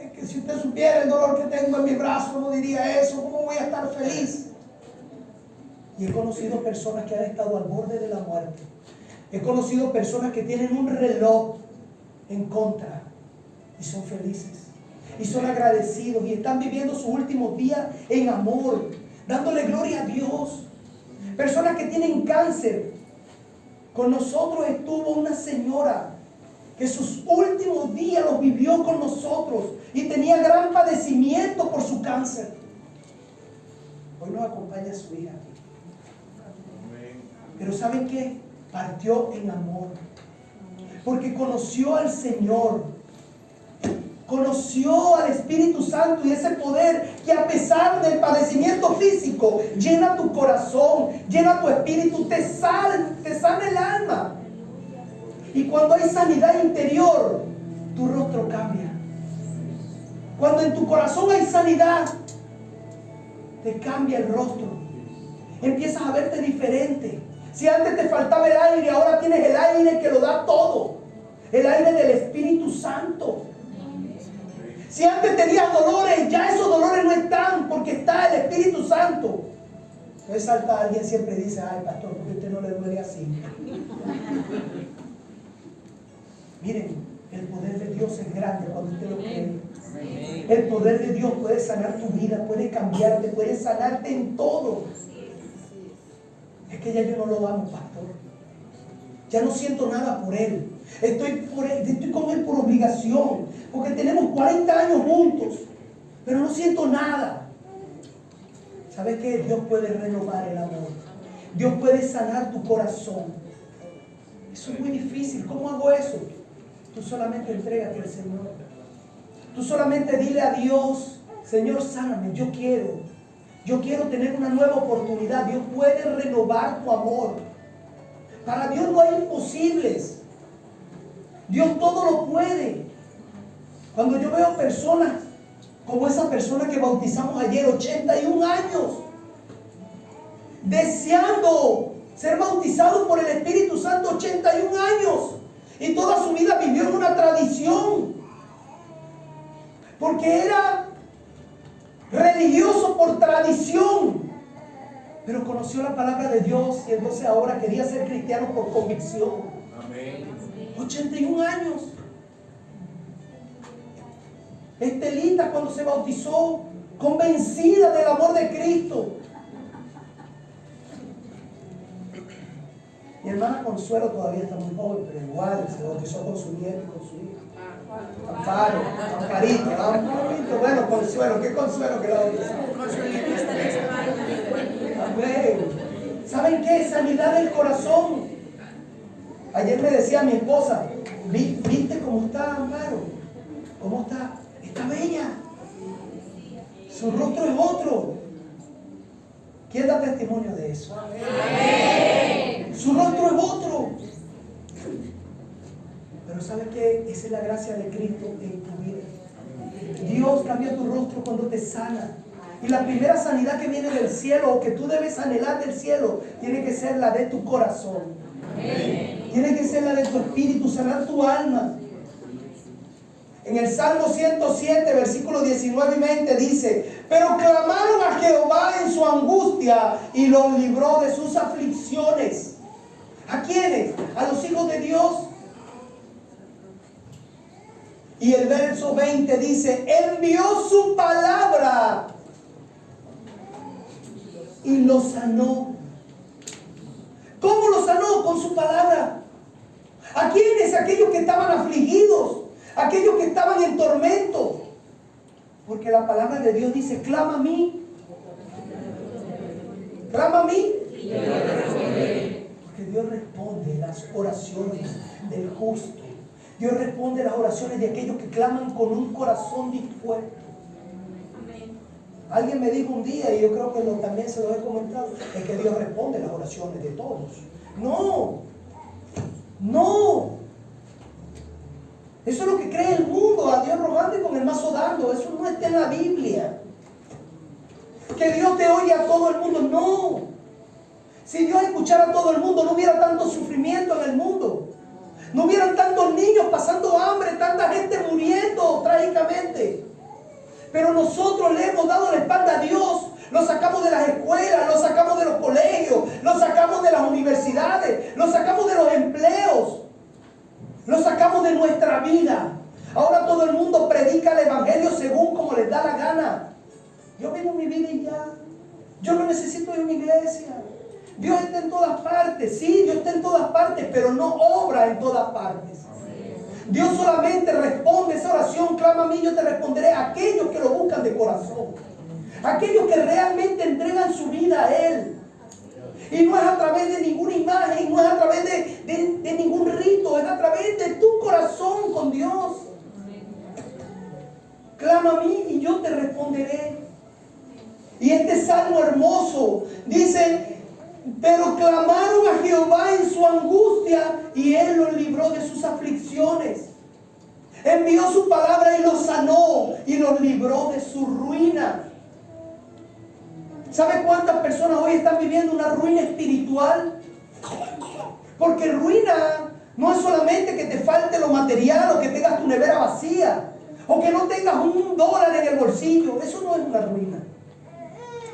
Es que si usted supiera el dolor que tengo en mi brazo, no diría eso. ¿Cómo voy a estar feliz? Y he conocido personas que han estado al borde de la muerte. He conocido personas que tienen un reloj en contra y son felices y son agradecidos y están viviendo sus últimos días en amor, dándole gloria a Dios. Personas que tienen cáncer. Con nosotros estuvo una señora que sus últimos días los vivió con nosotros y tenía gran padecimiento por su cáncer. Hoy nos acompaña su hija. Pero ¿saben qué? Partió en amor. Porque conoció al Señor. Conoció al Espíritu Santo y ese poder que a pesar del padecimiento físico llena tu corazón, llena tu espíritu, te sana el alma. Y cuando hay sanidad interior, tu rostro cambia. Cuando en tu corazón hay sanidad, te cambia el rostro. Empiezas a verte diferente. Si antes te faltaba el aire, ahora tienes el aire que lo da todo. El aire del Espíritu Santo. Si antes tenías dolores, ya esos dolores no están porque está el Espíritu Santo. Entonces salta alguien, siempre dice, ay pastor, ¿por qué usted no le duele así? Miren, el poder de Dios es grande cuando usted lo cree. El poder de Dios puede sanar tu vida, puede cambiarte, puede sanarte en todo. Es que ya yo no lo amo, pastor. Ya no siento nada por él. Estoy con él por obligación, porque tenemos 40 años juntos, pero no siento nada. ¿Sabes qué? Dios puede renovar el amor. Dios puede sanar tu corazón. Eso es muy difícil. ¿Cómo hago eso? Tú solamente entrégate al Señor. Tú solamente dile a Dios, Señor, sáname, yo quiero tener una nueva oportunidad. Dios puede renovar tu amor. Para Dios no hay imposibles. Dios todo lo puede. Cuando yo veo personas como esa persona que bautizamos ayer, 81 años, deseando ser bautizado por el Espíritu Santo, 81 años, y toda su vida vivió en una tradición, porque era religioso por tradición, pero conoció la palabra de Dios y entonces ahora quería ser cristiano por convicción. Amén. 81 años. Estelita, cuando se bautizó, convencida del amor de Cristo. Mi hermana Consuelo todavía está muy joven, pero igual se bautizó con su nieto y con su hija. Amparo, Amparito, Amparito. Bueno, Consuelo, ¿qué Consuelo que la bautizó? Amén. ¿Saben qué? Sanidad del corazón. Ayer me decía mi esposa, ¿viste cómo está Amparo? ¿Cómo está? Está bella. Su rostro es otro. ¿Quién da testimonio de eso? Amén. Su rostro es otro. Pero ¿sabes qué? Esa es la gracia de Cristo en tu vida. Dios cambia tu rostro cuando te sana. Y la primera sanidad que viene del cielo, o que tú debes anhelar del cielo, tiene que ser la de tu corazón. Amén. Tiene que ser la de tu espíritu, sanar tu alma. En el Salmo 107, versículos 19 y 20 dice: pero clamaron a Jehová en su angustia y los libró de sus aflicciones. ¿A quiénes? A los hijos de Dios. Y el verso 20 dice: envió su palabra y lo sanó. ¿Cómo lo sanó? Con su palabra. ¿A quiénes? Aquellos que estaban afligidos, aquellos que estaban en tormento. Porque la palabra de Dios dice: clama a mí. Clama a mí. Porque Dios responde las oraciones del justo. Dios responde las oraciones de aquellos que claman con un corazón dispuesto. Alguien me dijo un día, y yo creo que también se lo he comentado, es que Dios responde las oraciones de todos. No. No. Eso es lo que cree el mundo, a Dios rogando y con el mazo dando. Eso no está en la Biblia. Que Dios te oye a todo el mundo, no. Si Dios escuchara a todo el mundo, no hubiera tanto sufrimiento en el mundo. No hubieran tantos niños pasando hambre, tanta gente muriendo trágicamente. Pero nosotros le hemos dado la espalda a Dios. Lo sacamos de las escuelas, lo sacamos de los colegios, lo sacamos de las universidades, lo sacamos de los empleos. Lo sacamos de nuestra vida. Ahora todo el mundo predica el evangelio según como les da la gana. Yo vivo mi vida y ya. Yo no necesito ir a una iglesia. Dios está en todas partes. Sí, Dios está en todas partes, pero no obra en todas partes. Dios solamente responde esa oración: clama a mí, yo te responderé. A aquellos que lo buscan de corazón. Aquellos que realmente entregan su vida a Él. Y no es a través de ninguna imagen, no es a través de ningún rito, es a través de tu corazón con Dios. Clama a mí y yo te responderé. Y este salmo hermoso dice: pero clamaron a Jehová en su angustia y Él los libró de sus aflicciones. Envió su palabra y los sanó y los libró de su ruina. ¿Sabe cuántas personas hoy están viviendo una ruina espiritual? Porque ruina no es solamente que te falte lo material o que tengas tu nevera vacía o que no tengas $1 en el bolsillo. Eso no es una ruina.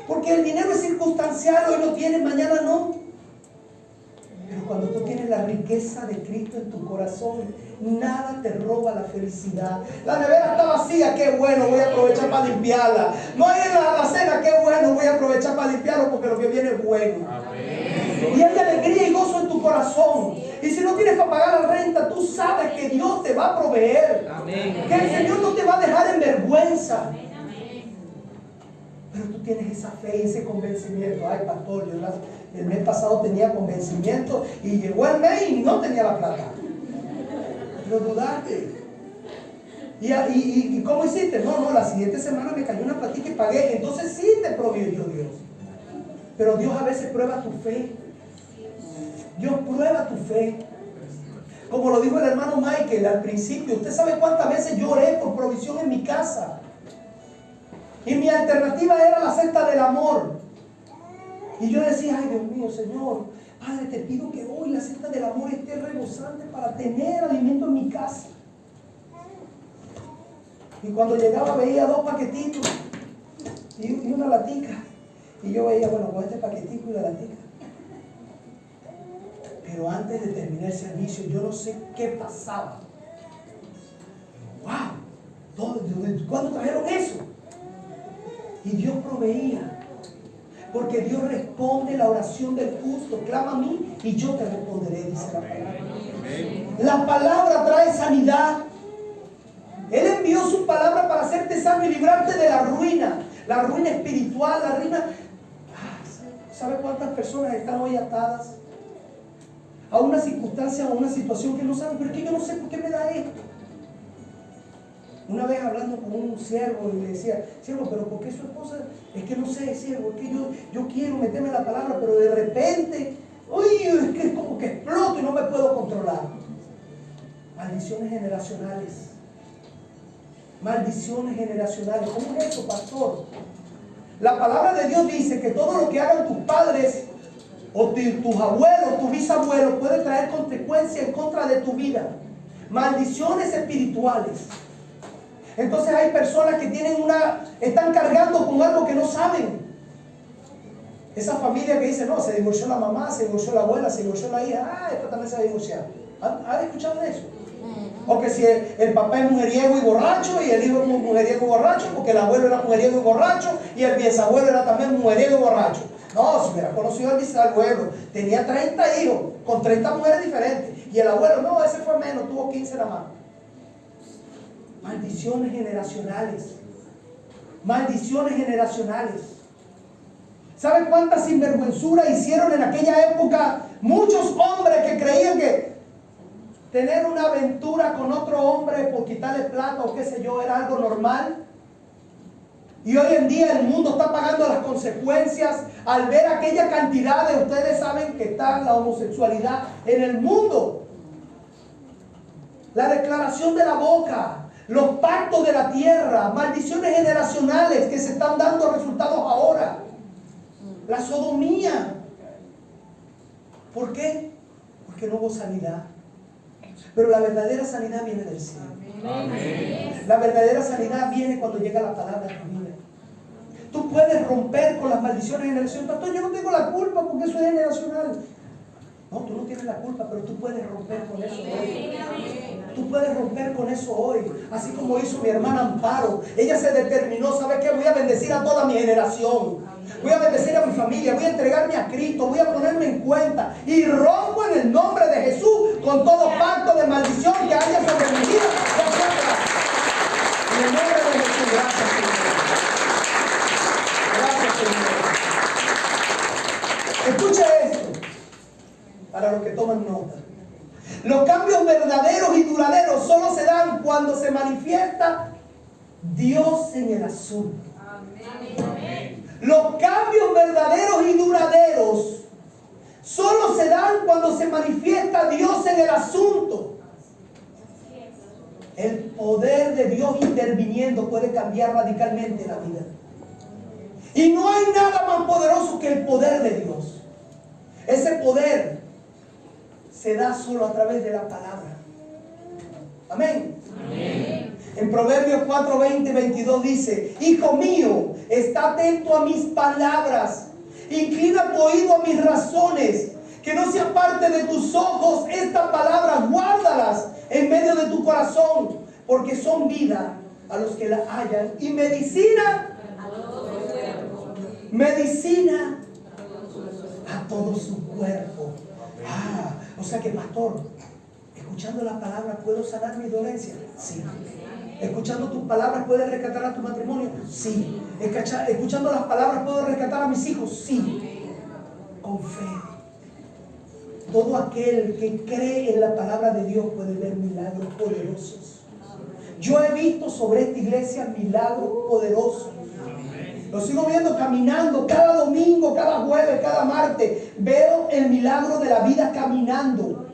Porque el dinero es circunstancial, hoy lo tienes, mañana no. Pero cuando tú tienes la riqueza de Cristo en tu corazón, nada te roba la felicidad. La nevera está vacía, qué bueno, voy a aprovechar para limpiarla. No hay en la alacena, qué bueno, voy a aprovechar para limpiarlo porque lo que viene es bueno. Amén. Y hay alegría y gozo en tu corazón. Y si no tienes para pagar la renta, tú sabes que Dios te va a proveer. Amén. Que el Señor no te va a dejar en vergüenza. Pero tú tienes esa fe y ese convencimiento. Ay, pastor, yo el mes pasado tenía convencimiento y llegó el mes y no tenía la plata. Pero dudaste. ¿Y cómo hiciste? No, la siguiente semana me cayó una platica y pagué. Entonces sí te proveyó Dios. Pero Dios a veces prueba tu fe. Dios prueba tu fe. Como lo dijo el hermano Michael al principio. Usted sabe cuántas veces yo oré por provisión en mi casa. Y mi alternativa era la cesta del amor. Y yo decía, ay Dios mío, Señor, Padre, te pido que hoy la cesta del amor esté rebosante para tener alimento en mi casa. Y cuando llegaba veía 2 paquetitos y una latica. Y yo veía, bueno, con este paquetico y la latica. Pero antes de terminar el servicio, yo no sé qué pasaba. ¡Wow! ¿Cuándo trajeron eso? Y Dios proveía. Porque Dios responde la oración del justo. Clama a mí y yo te responderé, dice la palabra. La palabra trae sanidad. Él envió su palabra para hacerte sano y librarte de la ruina espiritual, la ruina. ¿Sabe cuántas personas están hoy atadas a una circunstancia o a una situación que no saben? Pero es que yo no sé por qué me da esto. Una vez hablando con un siervo y le decía, siervo, pero ¿por qué su esposa? Es que no sé, siervo, es que yo quiero meterme en la palabra, pero de repente, uy, es que es como que exploto y no me puedo controlar. Maldiciones generacionales. Maldiciones generacionales. ¿Cómo es eso, pastor? La palabra de Dios dice que todo lo que hagan tus padres o tus abuelos, tus bisabuelos puede traer consecuencias en contra de tu vida. Maldiciones espirituales. Entonces hay personas que están cargando con algo que no saben. Esa familia que dice, no, se divorció la mamá, se divorció la abuela, se divorció la hija, esta también se va a divorciar. ¿Han escuchado de eso? O que si el papá es mujeriego y borracho y el hijo es mujeriego y borracho, porque el abuelo era mujeriego y borracho y el bisabuelo era también mujeriego y borracho. No, si hubiera conocido al bisabuelo, tenía 30 hijos con 30 mujeres diferentes. Y el abuelo, no, ese fue menos, tuvo 15 nada más. Maldiciones generacionales. Maldiciones generacionales. ¿Saben cuántas sinvergüenzuras hicieron en aquella época muchos hombres que creían que tener una aventura con otro hombre por quitarle plata o qué sé yo era algo normal? Y hoy en día el mundo está pagando las consecuencias al ver aquella cantidad de, ustedes saben que está la homosexualidad en el mundo. La declaración de la boca, los pactos de la tierra, maldiciones generacionales que se están dando resultados ahora. La sodomía. ¿Por qué? Porque no hubo sanidad. Pero la verdadera sanidad viene del cielo. Amén. La verdadera sanidad viene cuando llega la palabra a tu vida. Tú puedes romper con las maldiciones generacionales. Pastor, yo no tengo la culpa porque eso es generacional. No, tú no tienes la culpa, pero tú puedes romper con eso hoy. Tú puedes romper con eso hoy. Así como hizo mi hermana Amparo. Ella se determinó, ¿sabe qué? Voy a bendecir a toda mi generación. Voy a bendecir a mi familia. Voy a entregarme a Cristo. Voy a ponerme en cuenta. Y rompo en el nombre de Jesús con todo pacto de maldición que haya sobre mi vida. En el nombre de Jesús, gracias, Señor. Gracias, Señor. Escuche esto. Para los que toman nota. Los cambios verdaderos y duraderos solo se dan cuando se manifiesta Dios en el asunto. Amén. Los cambios verdaderos y duraderos solo se dan cuando se manifiesta Dios en el asunto. El poder de Dios interviniendo puede cambiar radicalmente la vida. Y no hay nada más poderoso que el poder de Dios. Ese poder se da solo a través de la palabra. Amén. Amén. En Proverbios 4, 20, 22 dice: Hijo mío, está está atento a mis palabras. Inclina tu oído a mis razones. Que no sea parte de tus ojos esta palabra, guárdalas en medio de tu corazón, porque son vida a los que la hallan y medicina a todo su cuerpo. O sea que, pastor, escuchando la palabra, ¿puedo sanar mi dolencia? Sí. Escuchando tus palabras, ¿puedes rescatar a tu matrimonio? Sí. Escuchando las palabras, ¿puedo rescatar a mis hijos? Sí. Con fe. Todo aquel que cree en la palabra de Dios puede ver milagros poderosos. Yo he visto sobre esta iglesia milagros poderosos. Lo sigo viendo caminando cada domingo, cada jueves, cada martes. Veo el milagro de la vida caminando.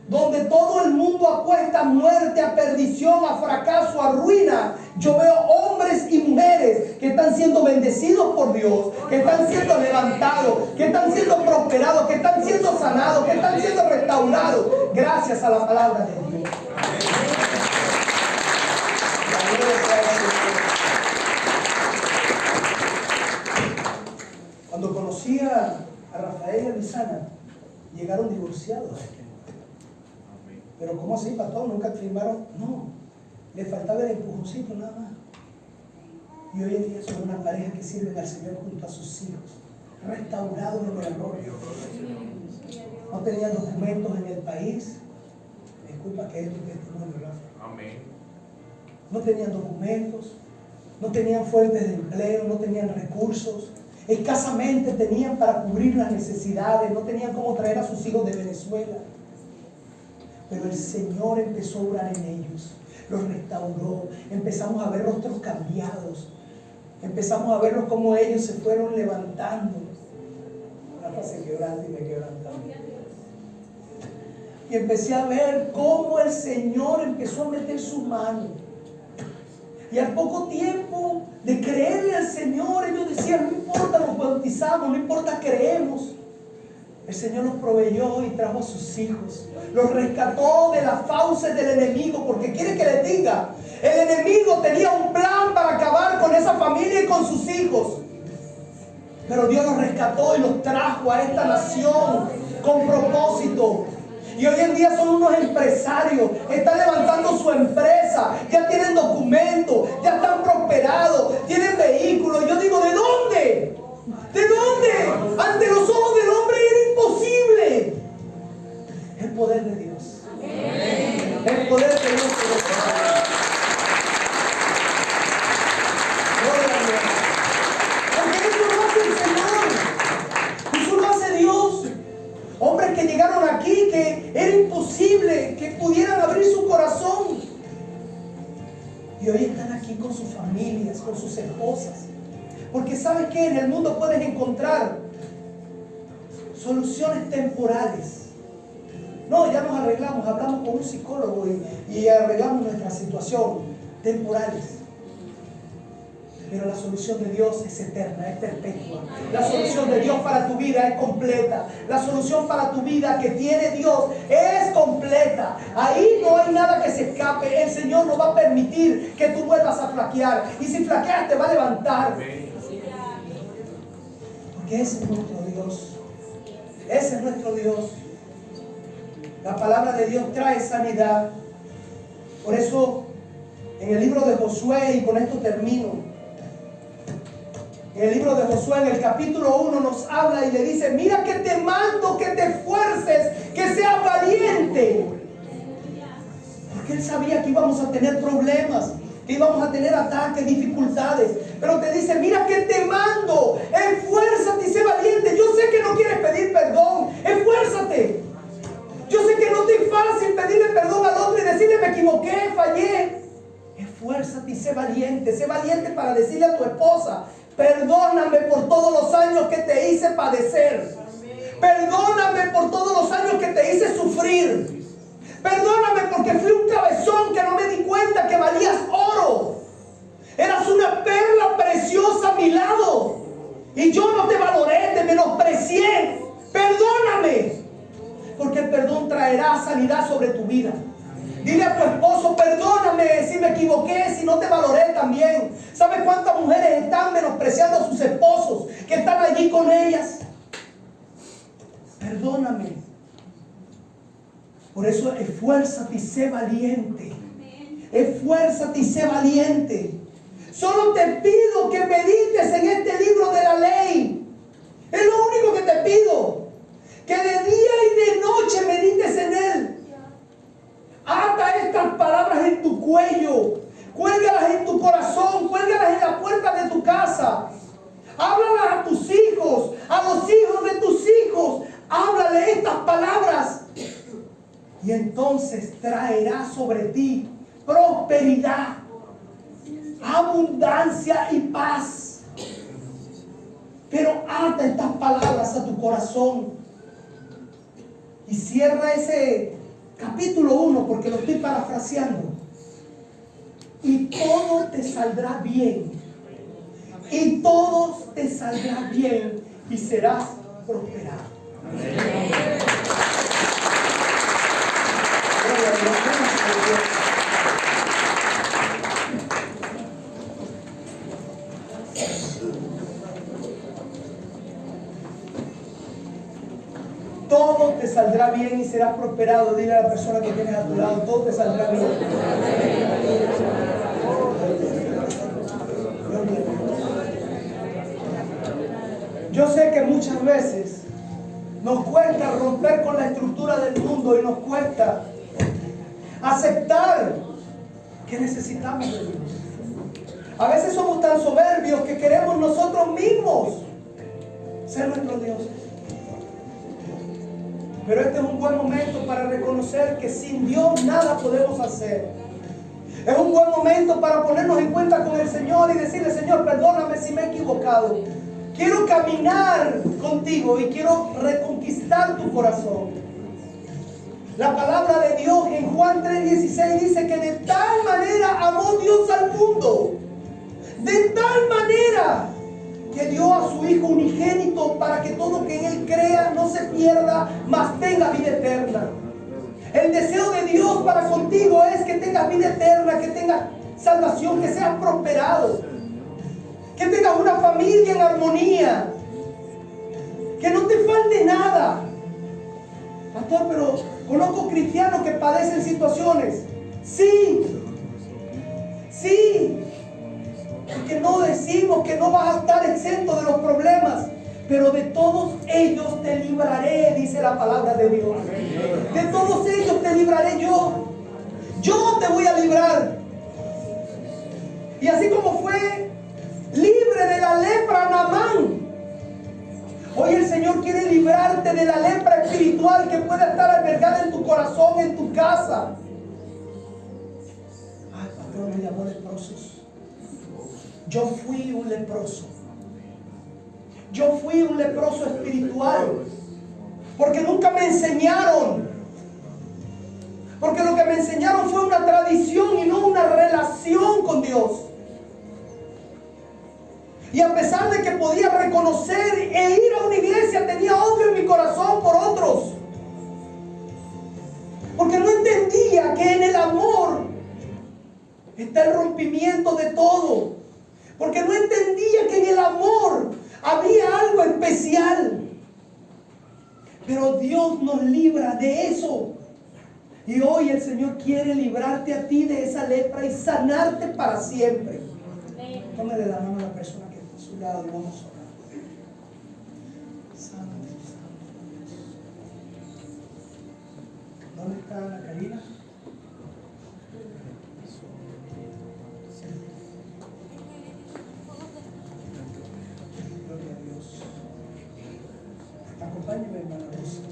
Donde todo el mundo apuesta a muerte, a perdición, a fracaso, a ruina. Yo veo hombres y mujeres que están siendo bendecidos por Dios, que están siendo levantados, que están siendo prosperados, que están siendo sanados, que están siendo restaurados, gracias a la palabra de Dios. Cuando conocí a Rafael y a Luisana, llegaron divorciados. Pero ¿cómo así, pastor? ¿Nunca firmaron? No, le faltaba el empujoncito nada más. Y hoy en día son una pareja que sirven al Señor junto a sus hijos, restaurados en el amor. No tenían documentos en el país. Disculpa que es tu testimonio, Rafa. Amén. No tenían documentos, no tenían fuentes de empleo, no tenían recursos. Escasamente tenían para cubrir las necesidades, no tenían cómo traer a sus hijos de Venezuela. Pero el Señor empezó a obrar en ellos, los restauró, empezamos a ver rostros cambiados, empezamos a verlos como ellos se fueron levantando. Rafa se quebranta y me quebranta. Y empecé a ver cómo el Señor empezó a meter su mano. Y al poco tiempo de creerle al Señor, ellos decían, no importa, nos bautizamos, no importa, creemos. El Señor los proveyó y trajo a sus hijos. Los rescató de las fauces del enemigo, porque quiere que les diga, el enemigo tenía un plan para acabar con esa familia y con sus hijos. Pero Dios los rescató y los trajo a esta nación con propósito. Y hoy en día son unos empresarios, están levantando su empresa, ya tienen documentos, ya están prosperados, tienen vehículos. Yo digo, ¿de dónde? ¿De dónde? Ante los ojos del hombre era imposible. El poder de Dios. El poder de Dios. Porque eso lo hace el Señor. Eso lo hace Dios. Hombres que llegaron aquí que era imposible que pudieran abrir su corazón. Y hoy están aquí con sus familias, con sus esposas. Porque ¿sabes qué? En el mundo puedes encontrar soluciones temporales. No, ya nos arreglamos, hablamos con un psicólogo y arreglamos nuestra situación. Temporales. Pero la solución de Dios es eterna, es perpetua. La solución de Dios para tu vida es completa. La solución para tu vida que tiene Dios es completa. Ahí no hay nada que se escape. El Señor no va a permitir que tú vuelvas a flaquear. Y si flaqueas te va a levantar. Porque ese es nuestro Dios. Ese es nuestro Dios. La palabra de Dios trae sanidad. Por eso, en el libro de Josué, y con esto termino, en el libro de Josué, en el capítulo 1, nos habla y le dice, mira que te mando que te esfuerces, que seas valiente. Porque él sabía que íbamos a tener problemas, que íbamos a tener ataques, dificultades. Pero te dice, mira que te mando, esfuérzate y sé valiente. Yo sé que no quieres pedir perdón, esfuérzate. Yo sé que no te es fácil pedirle perdón al otro y decirle, me equivoqué, fallé. Esfuérzate y sé valiente para decirle a tu esposa, perdóname por todos los años que te hice padecer. Perdóname por todos los años que te hice sufrir. Perdóname porque fui un cabezón que no me di cuenta que valías oro. Eras una perla preciosa a mi lado y yo no te valoré, te menosprecié. Perdóname, porque el perdón traerá sanidad sobre tu vida. Dile a tu esposo, perdóname si me equivoqué, si no te valoré también. ¿Sabe cuántas mujeres están menospreciando a sus esposos que están allí con ellas? Perdóname. Por eso esfuérzate y sé valiente. Esfuérzate y sé valiente. Solo te pido que medites en este libro de la ley. Es lo único que te pido. Que de día y de noche medites en él. Ata estas palabras en tu cuello. Cuélgalas en tu corazón. Cuélgalas en la puerta de tu casa. Háblalas a tus hijos. A los hijos de tus hijos. Háblale estas palabras. Y entonces traerá sobre ti prosperidad, abundancia y paz. Pero ata estas palabras a tu corazón. Y cierra ese capítulo 1 porque lo estoy parafraseando. Y todo te saldrá bien. Y todo te saldrá bien y serás prosperado. Todo te saldrá bien y serás prosperado. Dile a la persona que tienes a tu lado, todo te saldrá bien. Yo sé que muchas veces nos cuesta romper con la estructura del mundo y nos cuesta aceptar que necesitamos de Dios. A veces somos tan soberbios que queremos nosotros mismos ser nuestro Dios. Pero este es un buen momento para reconocer que sin Dios nada podemos hacer. Es un buen momento para ponernos en cuenta con el Señor y decirle: Señor, perdóname si me he equivocado. Quiero caminar contigo y quiero reconquistar tu corazón. La palabra de Dios en Juan 3:16 dice que de tal manera amó Dios al mundo. De tal manera que dio a su Hijo unigénito para que todo que en Él crea no se pierda, mas tenga vida eterna. El deseo de Dios para contigo es que tengas vida eterna, que tengas salvación, que seas prosperado, que tengas una familia en armonía, que no te falte nada. Pastor, pero conozco cristianos que padecen situaciones. Sí, porque no decimos que no vas a estar exento de los problemas, pero de todos ellos te libraré, dice la palabra de Dios. De todos ellos te libraré yo. Yo te voy a librar. Y así como fue libre de la lepra Naamán, hoy el Señor quiere librarte de la lepra espiritual que puede estar albergada en tu corazón, en tu casa. Ay, pastor, me llamó leprosos. Yo fui un leproso. Yo fui un leproso espiritual. Porque nunca me enseñaron. Porque lo que me enseñaron fue una tradición y no una relación con Dios. Y a pesar de que podía reconocer e ir a una iglesia, tenía odio en mi corazón por otros. Porque no entendía que en el amor está el rompimiento de todo. Porque no entendía que en el amor había algo especial. Pero Dios nos libra de eso. Y hoy el Señor quiere librarte a ti de esa lepra y sanarte para siempre. Tómale la mano a la persona que está a su lado y vamos a orar. Santo, santo. ¿Dónde está la Karina? Gloria a Dios. Acompáñame, hermana Rosa.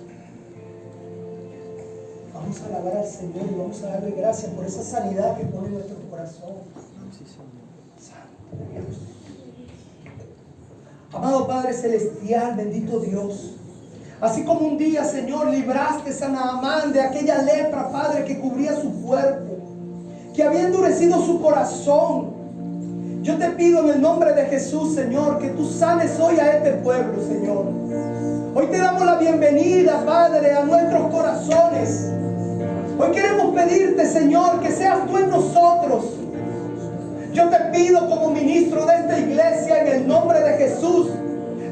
Vamos a alabar al Señor y vamos a darle gracias por esa sanidad que pone en nuestro corazón. Santo Dios. Amado Padre Celestial, bendito Dios. Así como un día, Señor, libraste a Naamán de aquella lepra, Padre, que cubría su cuerpo, que había endurecido su corazón. Yo te pido en el nombre de Jesús, Señor, que tú sanes hoy a este pueblo, Señor. Hoy te damos la bienvenida, Padre, a nuestros corazones. Hoy queremos pedirte, Señor, que seas tú en nosotros. Yo te pido como ministro de esta iglesia en el nombre de Jesús,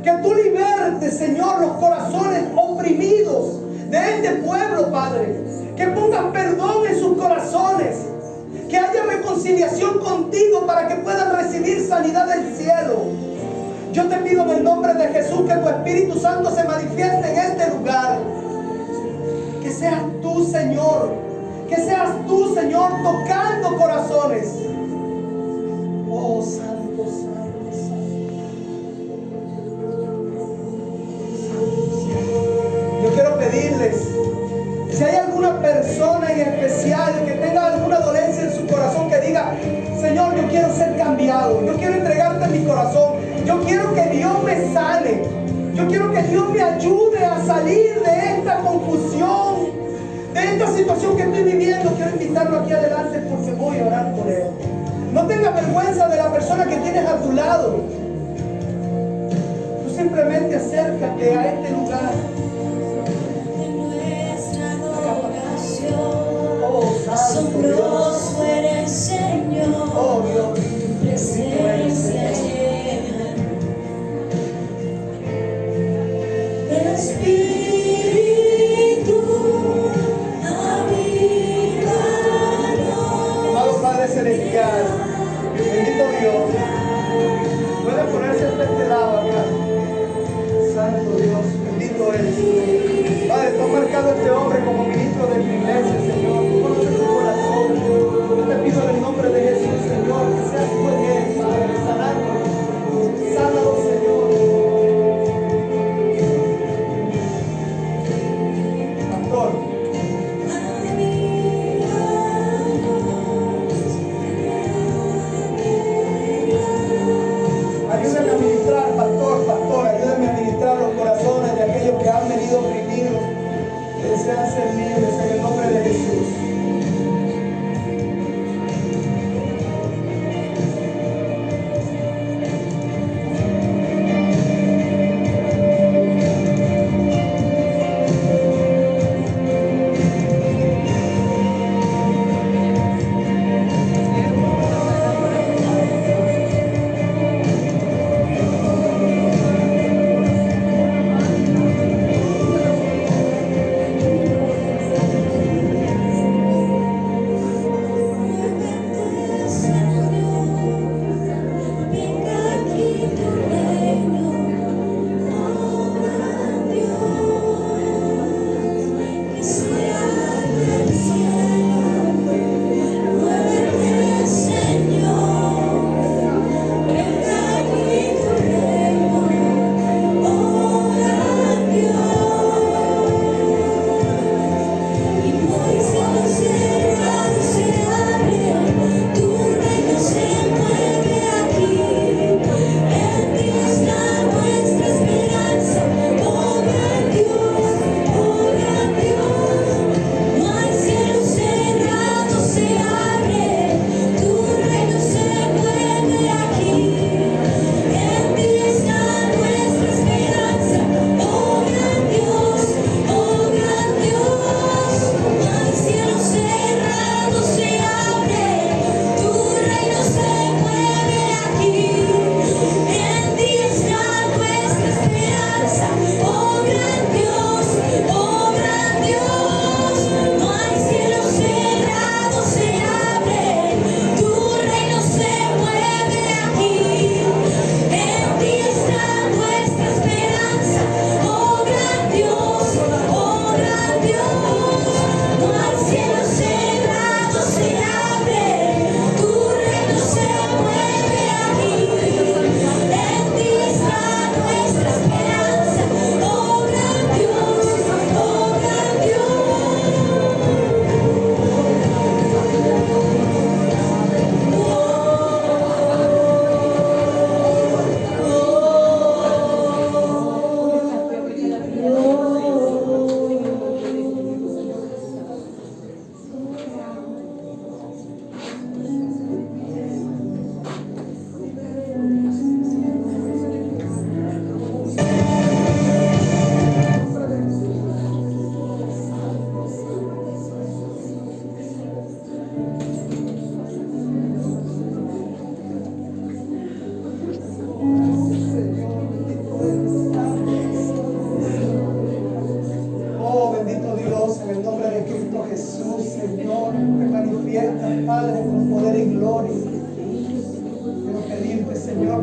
que tú libertes, Señor, los corazones oprimidos de este pueblo, Padre. Que pongas perdón en sus corazones, que haya reconciliación contigo para que puedan recibir sanidad del cielo. Yo te pido en el nombre de Jesús que tu Espíritu Santo se manifieste en este lugar. Que seas tú, Señor, tocando corazones. Oh, santo, santo, santo. Yo quiero pedirles, si hay alguna persona en especial que tenga alguna dolencia en su corazón, que diga: Señor, yo quiero ser cambiado, yo quiero entregarte mi corazón, yo quiero que Dios me sane, yo quiero que Dios me ayude a salir de esta confusión, de esta situación que estoy viviendo. Quiero invitarlo aquí adelante porque voy a orar por él. No tengas vergüenza de la persona que tienes a tu lado. Tú simplemente acércate a este lugar. Oh, santo Dios. Asombroso eres, Señor. Oh, Dios. Tu presencia llena. El Espíritu avívanos. Amado Padre Celestial, bendito Dios. Puede ponerse hasta este lado acá. Santo Dios, bendito eres.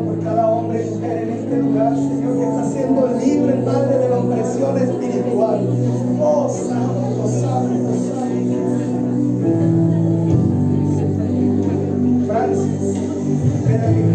por cada hombre y mujer en este lugar, Señor, que está siendo libre, Padre, de la opresión espiritual. Oh, santo, santo, santo. Francis, ven aquí.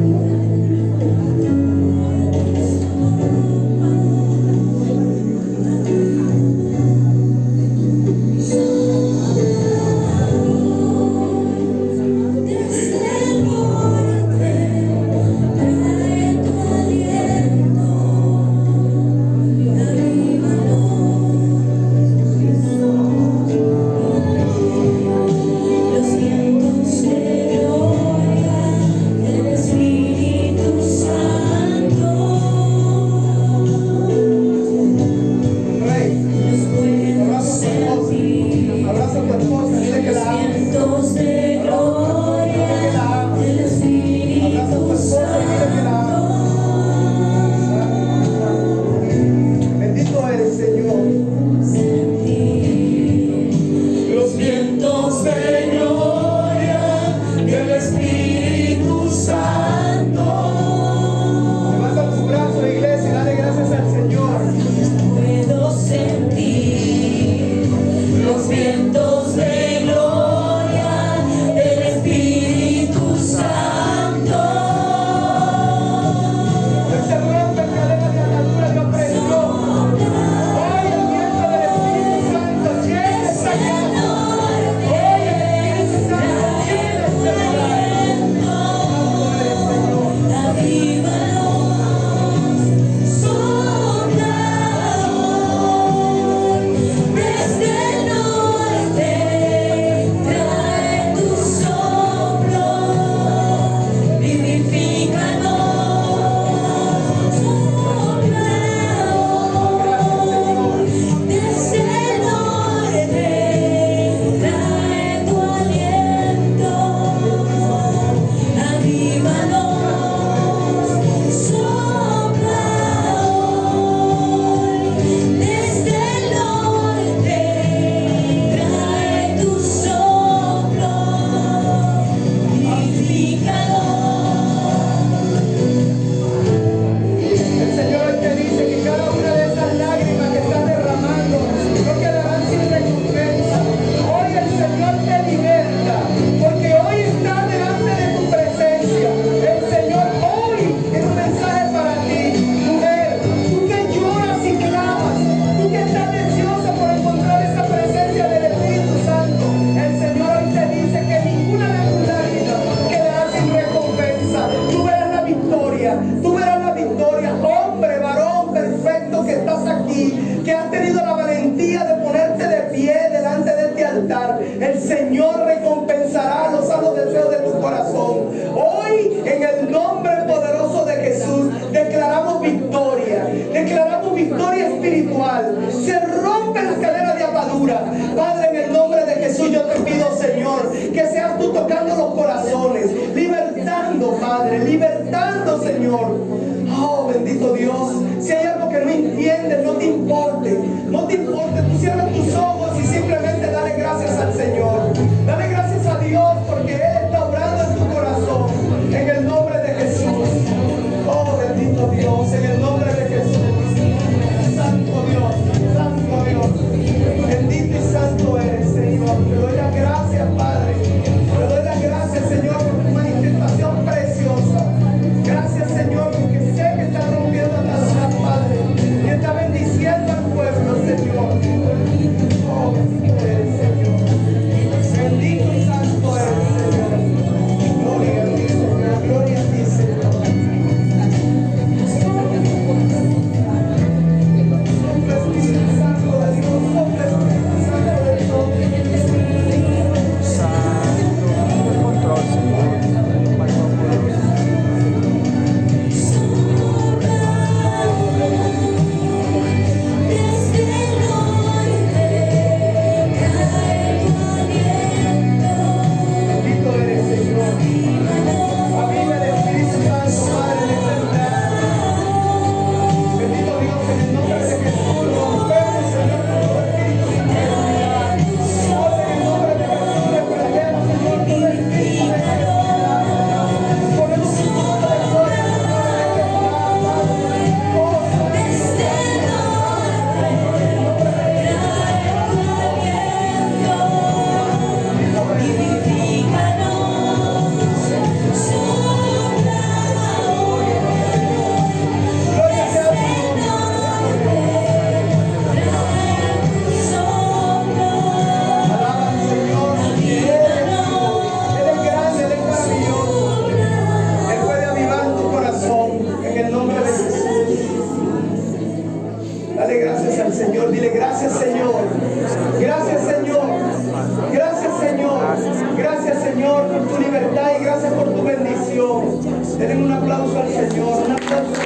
El Señor recompensará los sanos deseos de tu corazón. Hoy, en el nombre poderoso de Jesús, declaramos victoria espiritual. Se rompen las cadenas de atadura. Padre, en el nombre de Jesús, yo te pido, Señor, que seas tú tocando los corazones, libertando, Padre, libertando, Señor. Oh, bendito Dios. Si hay algo que no entiendes, no te importe, tú cierras tus ojos y simplemente dale gracias al Señor. Dale gracias a Dios porque Él está obrando en tu corazón. En el nombre de Jesús. Oh, bendito Dios, en el nombre de Jesús. Santo Dios, santo Dios. Bendito y santo eres, Señor. Te doy las gracias, Padre. Te doy las gracias, Señor, por tu manifestación preciosa. Gracias, Señor, porque sé que estás rompiendo ataduras, Padre, y está bendiciendo al pueblo, Señor. Denle un aplauso al Señor, un aplauso